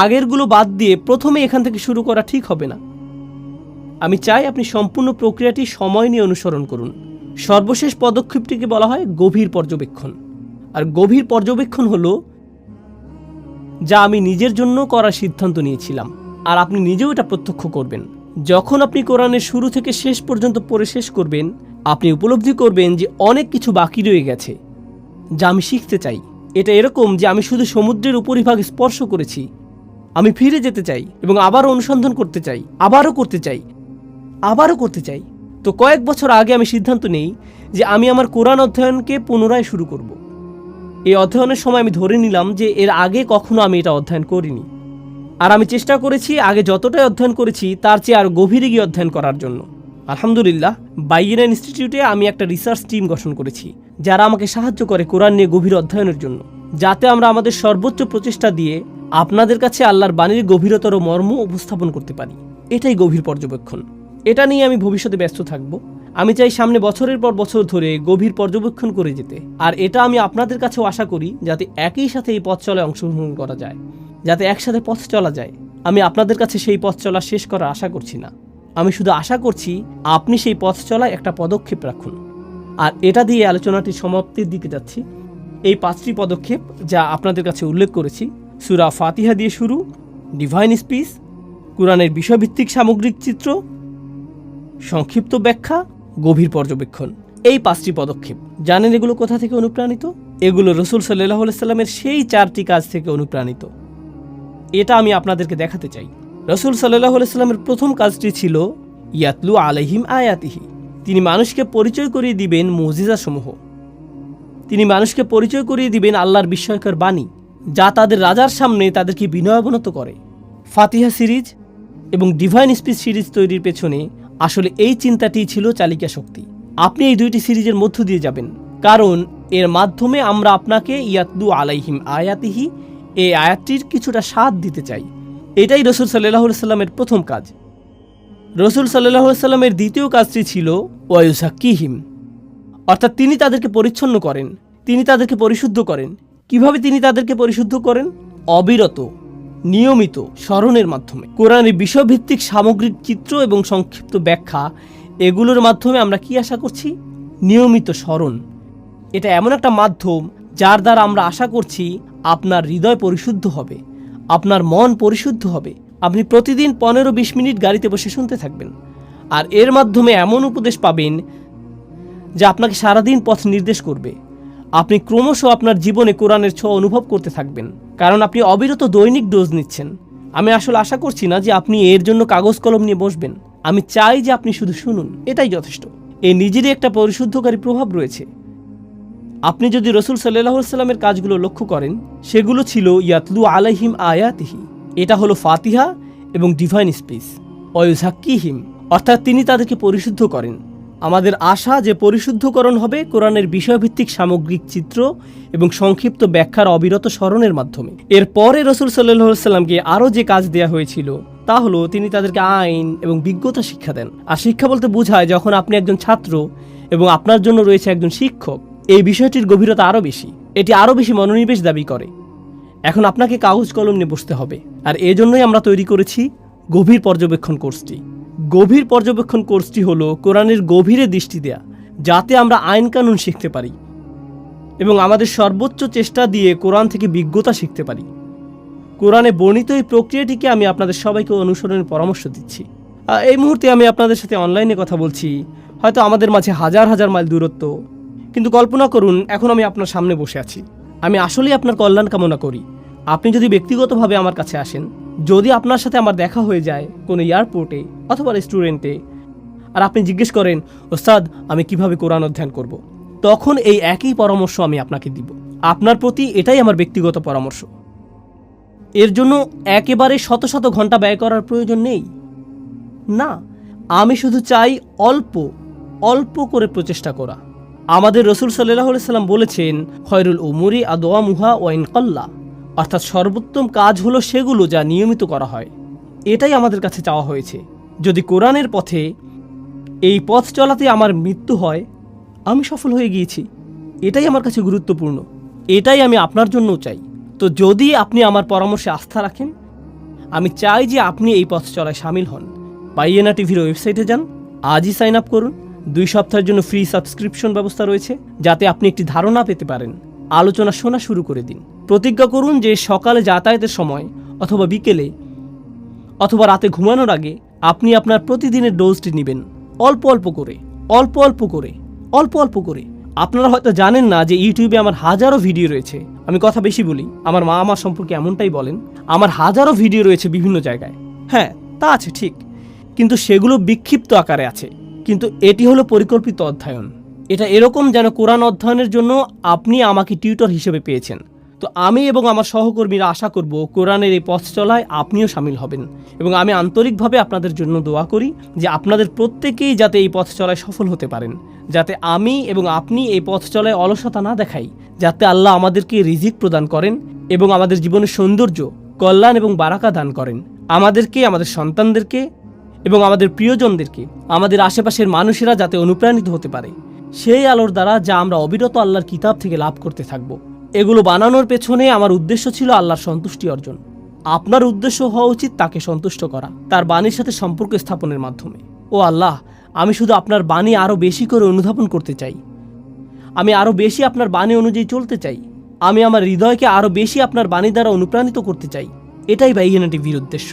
আগেরগুলো বাদ দিয়ে প্রথমে এখান থেকে শুরু করা ঠিক হবে না। আমি চাই আপনি সম্পূর্ণ প্রক্রিয়াটি সময় নিয়ে অনুসরণ করুন। সর্বশেষ পদক্ষেপটিকে বলা হয় গভীর পর্যবেক্ষণ। আর গভীর পর্যবেক্ষণ হলো যা আমি নিজের জন্য করার সিদ্ধান্ত নিয়েছিলাম, আর আপনি নিজেও এটা প্রত্যক্ষ করবেন। যখন আপনি কোরআনের শুরু থেকে শেষ পর্যন্ত পড়ে শেষ করবেন, আপনি উপলব্ধি করবেন যে অনেক কিছু বাকি রয়ে গেছে যা আমি শিখতে চাই। এটা এরকম যে আমি শুধু সমুদ্রের উপরিভাগ স্পর্শ করেছি। আমি ফিরে যেতে চাই এবং আবারও অনুসন্ধান করতে চাই, আবারও করতে চাই, আবারও করতে চাই। তো কয়েক বছর আগে আমি সিদ্ধান্ত নেই যে আমি আমার কোরআন অধ্যয়নকে পুনরায় শুরু করব। এই অধ্যয়নের সময় আমি ধরে নিলাম যে এর আগে কখনো আমি এটা অধ্যয়ন করিনি। আর আমি চেষ্টা করেছি আগে যতটাই অধ্যয়ন করেছি তার চেয়ে আরও গভীরে গিয়ে অধ্যয়ন করার জন্য। আলহামদুলিল্লাহ, বাইয়েনা ইনস্টিটিউটে আমি একটা রিসার্চ টিম গঠন করেছি যারা আমাকে সাহায্য করে কোরআন নিয়ে গভীর অধ্যয়নের জন্য, যাতে আমরা আমাদের সর্বোচ্চ প্রচেষ্টা দিয়ে আপনাদের কাছে আল্লাহর বাণীর গভীরতর মর্ম উপস্থাপন করতে পারি। এটাই গভীর পর্যবেক্ষণ। এটা নিয়ে আমি ভবিষ্যতে ব্যস্ত থাকব। আমি চাই সামনে বছরের পর বছর ধরে গভীর পর্যবেক্ষণ করে যেতে। আর এটা আমি আপনাদের কাছেও আশা করি যাতে একই সাথে এই পথ চলায় অংশগ্রহণ করা যায়, যাতে একসাথে পথ চলা যায়। আমি আপনাদের কাছে সেই পথ চলা শেষ করার আশা করছি না। আমি শুধু আশা করছি আপনি সেই পথ চলায় একটা পদক্ষেপ রাখুন। আর এটা দিয়ে আলোচনাটির সমাপ্তির দিকে যাচ্ছি। এই 5টি পদক্ষেপ যা আপনাদের কাছে উল্লেখ করেছি, সূরা ফাতিহা দিয়ে শুরু, ডিভাইন স্পিচ, কোরআনের বিষয়ভিত্তিক সামগ্রিক চিত্র, সংক্ষিপ্ত ব্যাখ্যা, গভীর পর্যবেক্ষণ। এই 5টি পদক্ষেপ জানেন এগুলো কোথা থেকে অনুপ্রাণিত? এগুলো রাসূল সাল্লাল্লাহু আলাইহি সাল্লামের সেই 4টি কাজ থেকে অনুপ্রাণিত। এটা আমি আপনাদেরকে দেখাতে চাই। রাসূল সাল্লাল্লাহু আলাইহি সাল্লামের প্রথম কাজটি ছিল ইয়াতলু আলাইহিম আয়াতিহি। তিনি মানুষকে পরিচয় করিয়ে দিবেন মুজিজাসমূহ। তিনি মানুষকে পরিচয় করিয়ে দিবেন আল্লাহর বিস্ময়কর বাণী, যা তাদের রাজার সামনে তাদেরকে বিনয়াবনত করে। ফাতিহা সিরিজ এবং ডিভাইন স্পিচ সিরিজ তৈরির পেছনে আসলে এই চিন্তাটিই ছিল চালিকা শক্তি। আপনি এই 2টি সিরিজের মধ্য দিয়ে যাবেন, কারণ এর মাধ্যমে আমরা আপনাকে ইয়াতলু আলাইহিম আয়াতিহি এই আয়াতটির কিছুটা স্বাদ দিতে চাই। এটাই রাসূল সাল্লাল্লাহু আলাইহি সাল্লামের প্রথম কাজ। রাসূল সাল্লাল্লাহু আলাইহি সাল্লামের দ্বিতীয় কাজটি ছিল ওয়ায়ুসাক্কিহিম, অর্থাৎ তিনি তাদেরকে পরিচ্ছন্ন করেন, তিনি তাদেরকে পরিশুদ্ধ করেন। কিভাবে তিনি তাদেরকে পরিশুদ্ধ করেন? অবিরত, নিয়মিত স্মরণের মাধ্যমে। কোরআনের বিষয়ভিত্তিক সামগ্রিক চিত্র এবং সংক্ষিপ্ত ব্যাখ্যা, এগুলোর মাধ্যমে আমরা কি আশা করছি? নিয়মিত স্মরণ। এটা এমন একটা মাধ্যম যার দ্বারা আমরা আশা করছি আপনার হৃদয় পরিশুদ্ধ হবে, আপনার মন পরিশুদ্ধ হবে। আপনি প্রতিদিন 15-20 মিনিট গাড়িতে বসে শুনতে থাকবেন, আর এর মাধ্যমে এমন উপদেশ পাবেন যা আপনাকে সারাদিন পথ নির্দেশ করবে। আপনি ক্রমশ আপনার জীবনে কোরআনের ছোঁয়া অনুভব করতে থাকবেন, কারণ আপনি অবিরত দৈনিক ডোজ নিচ্ছেন। আমি আসলে আশা করছি না যে আপনি এর জন্য কাগজ কলম নিয়ে বসবেন। আমি চাই যে আপনি শুধু শুনুন, এটাই যথেষ্ট। এই নিজেরই একটা পরিশুদ্ধকারী প্রভাব রয়েছে। আপনি যদি রাসূল সাল্লাল্লাহু আলাইহি সাল্লামের কাজগুলো লক্ষ্য করেন, সেগুলো ছিল ইয়াতলু আলাইহিম আয়াতিহি, এটা হলো ফাতিহা এবং ডিভাইন স্পিচ। ওয়ায়ুসাক্কিহিম, অর্থাৎ তিনি তাদেরকে পরিশুদ্ধ করেন, আমাদের আশা যে পরিশুদ্ধকরণ হবে কোরআনের বিষয়ভিত্তিক সামগ্রিক চিত্র এবং সংক্ষিপ্ত ব্যাখ্যার অবিরত স্মরণের মাধ্যমে। এরপরে রাসূল সাল্লাল্লাহু আলাইহি সাল্লামকে আরও যে কাজ দেওয়া হয়েছিল তা হলো তিনি তাদেরকে আইন এবং বিজ্ঞতা শিক্ষা দেন। আর শিক্ষা বলতে বোঝায় যখন আপনি একজন ছাত্র এবং আপনার জন্য রয়েছে একজন শিক্ষক, এই বিষয়টির গভীরতা আরও বেশি, এটি আরও বেশি মনোনিবেশ দাবি করে। এখন আপনাকে কাগজ কলম নিয়ে বসতে হবে, আর এজন্যই আমরা তৈরি করেছি গভীর পর্যবেক্ষণ কোর্সটি। গভীর পর্যবেক্ষণ কোর্সটি হলো কোরআনের গভীরে দৃষ্টি দেয়া, যাতে আমরা আইন কানুন শিখতে পারি এবং আমাদের সর্বোচ্চ চেষ্টা দিয়ে কোরআন থেকে বিজ্ঞতা শিখতে পারি। কোরআনে বর্ণিত এই প্রক্রিয়াটিকে আমি আপনাদের সবাইকে অনুসরণের পরামর্শ দিচ্ছি। এই মুহূর্তে আমি আপনাদের সাথে অনলাইনে কথা বলছি, হয়তো আমাদের মাঝে হাজার হাজার মাইল দূরত্ব, কিন্তু কল্পনা করুন এখন আমি আপনার সামনে বসে আছি। আমি আসলেই আপনার কল্যাণ কামনা করি। আপনি যদি ব্যক্তিগতভাবে আমার কাছে আসেন, যদি আপনার সাথে আমার দেখা হয়ে যায় কোনো এয়ারপোর্টে অথবা রেস্টুরেন্টে, আর আপনি জিজ্ঞেস করেন ওস্তাদ আমি কিভাবে কোরআন অধ্যয়ন করব, তখন এই একই পরামর্শ আমি আপনাকে দিব। আপনার প্রতি এটাই আমার ব্যক্তিগত পরামর্শ। এর জন্য একেবারে শত শত ঘন্টা ব্যয় করার প্রয়োজন নেই। না, আমি শুধু চাই অল্প অল্প করে প্রচেষ্টা করা। আমাদের রাসূল সাল্লাল্লাহু আলাইহি সাল্লাম বলেছেন, খয়রুল উমুরি আদওয়ামুহা ওয়া ইন কাল্লা, অর্থাৎ সর্বোত্তম কাজ হলো সেগুলো যা নিয়মিত করা হয়। এটাই আমাদের কাছে চাওয়া হয়েছে। যদি কোরআনের পথে এই পথ চলাতে আমার মৃত্যু হয়, আমি সফল হয়ে গিয়েছি। এটাই আমার কাছে গুরুত্বপূর্ণ, এটাই আমি আপনার জন্যও চাই। তো যদি আপনি আমার পরামর্শে আস্থা রাখেন, আমি চাই যে আপনি এই পথ চলায় সামিল হন। বাইয়েনা টিভির ওয়েবসাইটে যান, আজই সাইন আপ করুন। 2 সপ্তাহের জন্য ফ্রি সাবস্ক্রিপশন ব্যবস্থা রয়েছে, যাতে আপনি একটি ধারণা পেতে পারেন। আলোচনা শোনা শুরু করে দিন। প্রতিজ্ঞা করুন যে সকালে যাতায়াতের সময় অথবা বিকেলে অথবা রাতে ঘুমানোর আগে আপনি আপনার প্রতিদিনের ডোজটি নেবেন, অল্প অল্প করে অল্প অল্প করে অল্প অল্প করে। আপনারা হয়তো জানেন না যে ইউটিউবে আমার হাজারো ভিডিও রয়েছে। আমি কথা বেশি বলি, আমার মা আমার সম্পর্কে এমনটাই বলেন। আমার হাজারো ভিডিও রয়েছে বিভিন্ন জায়গায়। হ্যাঁ, তা আছে ঠিক, কিন্তু সেগুলো বিক্ষিপ্ত আকারে আছে। কিন্তু এটি হলো পরিকল্পিত অধ্যয়ন। এটা এরকম যেন কোরআন অধ্যয়নের জন্য আপনি আমাকে টিউটর হিসেবে পেয়েছেন। তো আমি এবং আমার সহকর্মীরা আশা করব কোরআনের এই পথ চলায় আপনিও সামিল হবেন, এবং আমি আন্তরিকভাবে আপনাদের জন্য দোয়া করি যে আপনাদের প্রত্যেকেই যাতে এই পথ চলায় সফল হতে পারেন, যাতে আমি এবং আপনি এই পথ চলায় অলসতা না দেখাই, যাতে আল্লাহ আমাদেরকে রিজিক প্রদান করেন এবং আমাদের জীবনের সৌন্দর্য, কল্যাণ এবং বারাকা দান করেন, আমাদেরকে, আমাদের সন্তানদেরকে এবং আমাদের প্রিয়জনদেরকে, আমাদের আশেপাশের মানুষেরা যাতে অনুপ্রাণিত হতে পারে সেই আলোর দ্বারা, যা আমরা অবিরত আল্লাহর কিতাব থেকে লাভ করতে থাকব। এগুলো বানানোর পেছনে আমার উদ্দেশ্য ছিল আল্লাহর সন্তুষ্টি অর্জন। আপনার উদ্দেশ্য হওয়া উচিত তাকে সন্তুষ্ট করা, তার বাণীর সাথে সম্পর্ক স্থাপনের মাধ্যমে। ও আল্লাহ, আমি শুধু আপনার বাণী আরও বেশি করে অনুধাবন করতে চাই। আমি আরও বেশি আপনার বাণী অনুযায়ী চলতে চাই। আমি আমার হৃদয়কে আরও বেশি আপনার বাণী দ্বারা অনুপ্রাণিত করতে চাই। এটাই বাইয়েনা টিভির উদ্দেশ্য।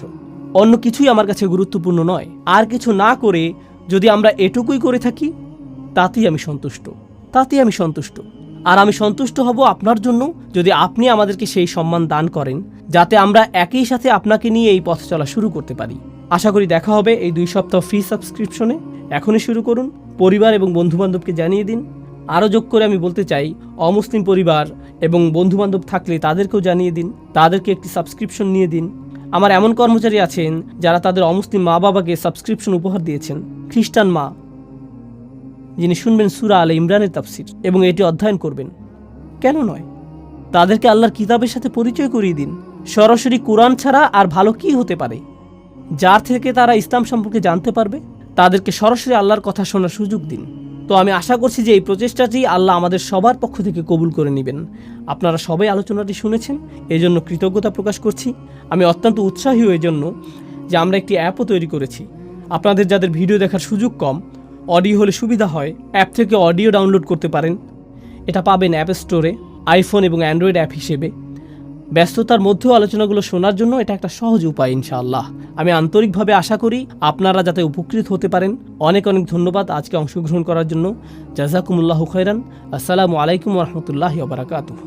অন্য কিছুই আমার কাছে গুরুত্বপূর্ণ নয়। আর কিছু না করে যদি আমরা এটুকুই করে থাকি, তাতেই আমি সন্তুষ্ট, তাতেই আমি সন্তুষ্ট। আর আমি সন্তুষ্ট হব আপনার জন্য যদি আপনি আমাদেরকে সেই সম্মান দান করেন, যাতে আমরা একই সাথে আপনাকে নিয়ে এই পথ চলা শুরু করতে পারি। আশা করি দেখা হবে এই 2 সপ্তাহ ফ্রি সাবস্ক্রিপশনে। এখনই শুরু করুন, পরিবার এবং বন্ধুবান্ধবকে জানিয়ে দিন। আরও যোগ করে আমি বলতে চাই, অমুসলিম পরিবার এবং বন্ধুবান্ধব থাকলে তাদেরকেও জানিয়ে দিন, তাদেরকে একটি সাবস্ক্রিপশন নিয়ে দিন। আমার এমন কর্মচারী আছেন যারা তাদের অমুসলিম মা বাবাকে সাবস্ক্রিপশন উপহার দিয়েছেন। খ্রিস্টান মা যিনি শুনবেন সূরা আলে ইমরানের তাফসির এবং এটি অধ্যয়ন করবেন, কেন নয়? তাদেরকে আল্লাহর কিতাবের সাথে পরিচয় করিয়ে দিন। সরাসরি কোরআন ছাড়া আর ভালো কি হতে পারে, যার থেকে তারা ইসলাম সম্পর্কে জানতে পারবে? তাদেরকে সরাসরি আল্লাহর কথা শোনার সুযোগ দিন। তো আমি আশা করছি যে এই প্রচেষ্টাটি আল্লাহ আমাদের সবার পক্ষ থেকে কবুল করে নেবেন। আপনারা সবাই আলোচনাটি শুনেছেন, এই জন্য কৃতজ্ঞতা প্রকাশ করছি। আমি অত্যন্ত উৎসাহী এই জন্য যে আমরা একটি অ্যাপও তৈরি করেছি। আপনাদের যাদের ভিডিও দেখার সুযোগ কম, অডিও হলে সুবিধা হয়, অ্যাপ থেকে অডিও ডাউনলোড করতে পারেন। এটা পাবেন অ্যাপ স্টোরে, আইফোন এবং অ্যান্ড্রয়েড অ্যাপ হিসেবে। ব্যস্ততার মধ্যেও আলোচনাগুলো শোনার জন্য এটা একটা সহজ উপায় ইনশাআল্লাহ। আমি আন্তরিকভাবে আশা করি আপনারা যাতে উপকৃত হতে পারেন। অনেক অনেক ধন্যবাদ আজকে অংশগ্রহণ করার জন্য। জাযাকুমুল্লাহু খাইরান। আসসালামু আলাইকুম ওয়া রাহমাতুল্লাহি ওয়া বারাকাতুহু।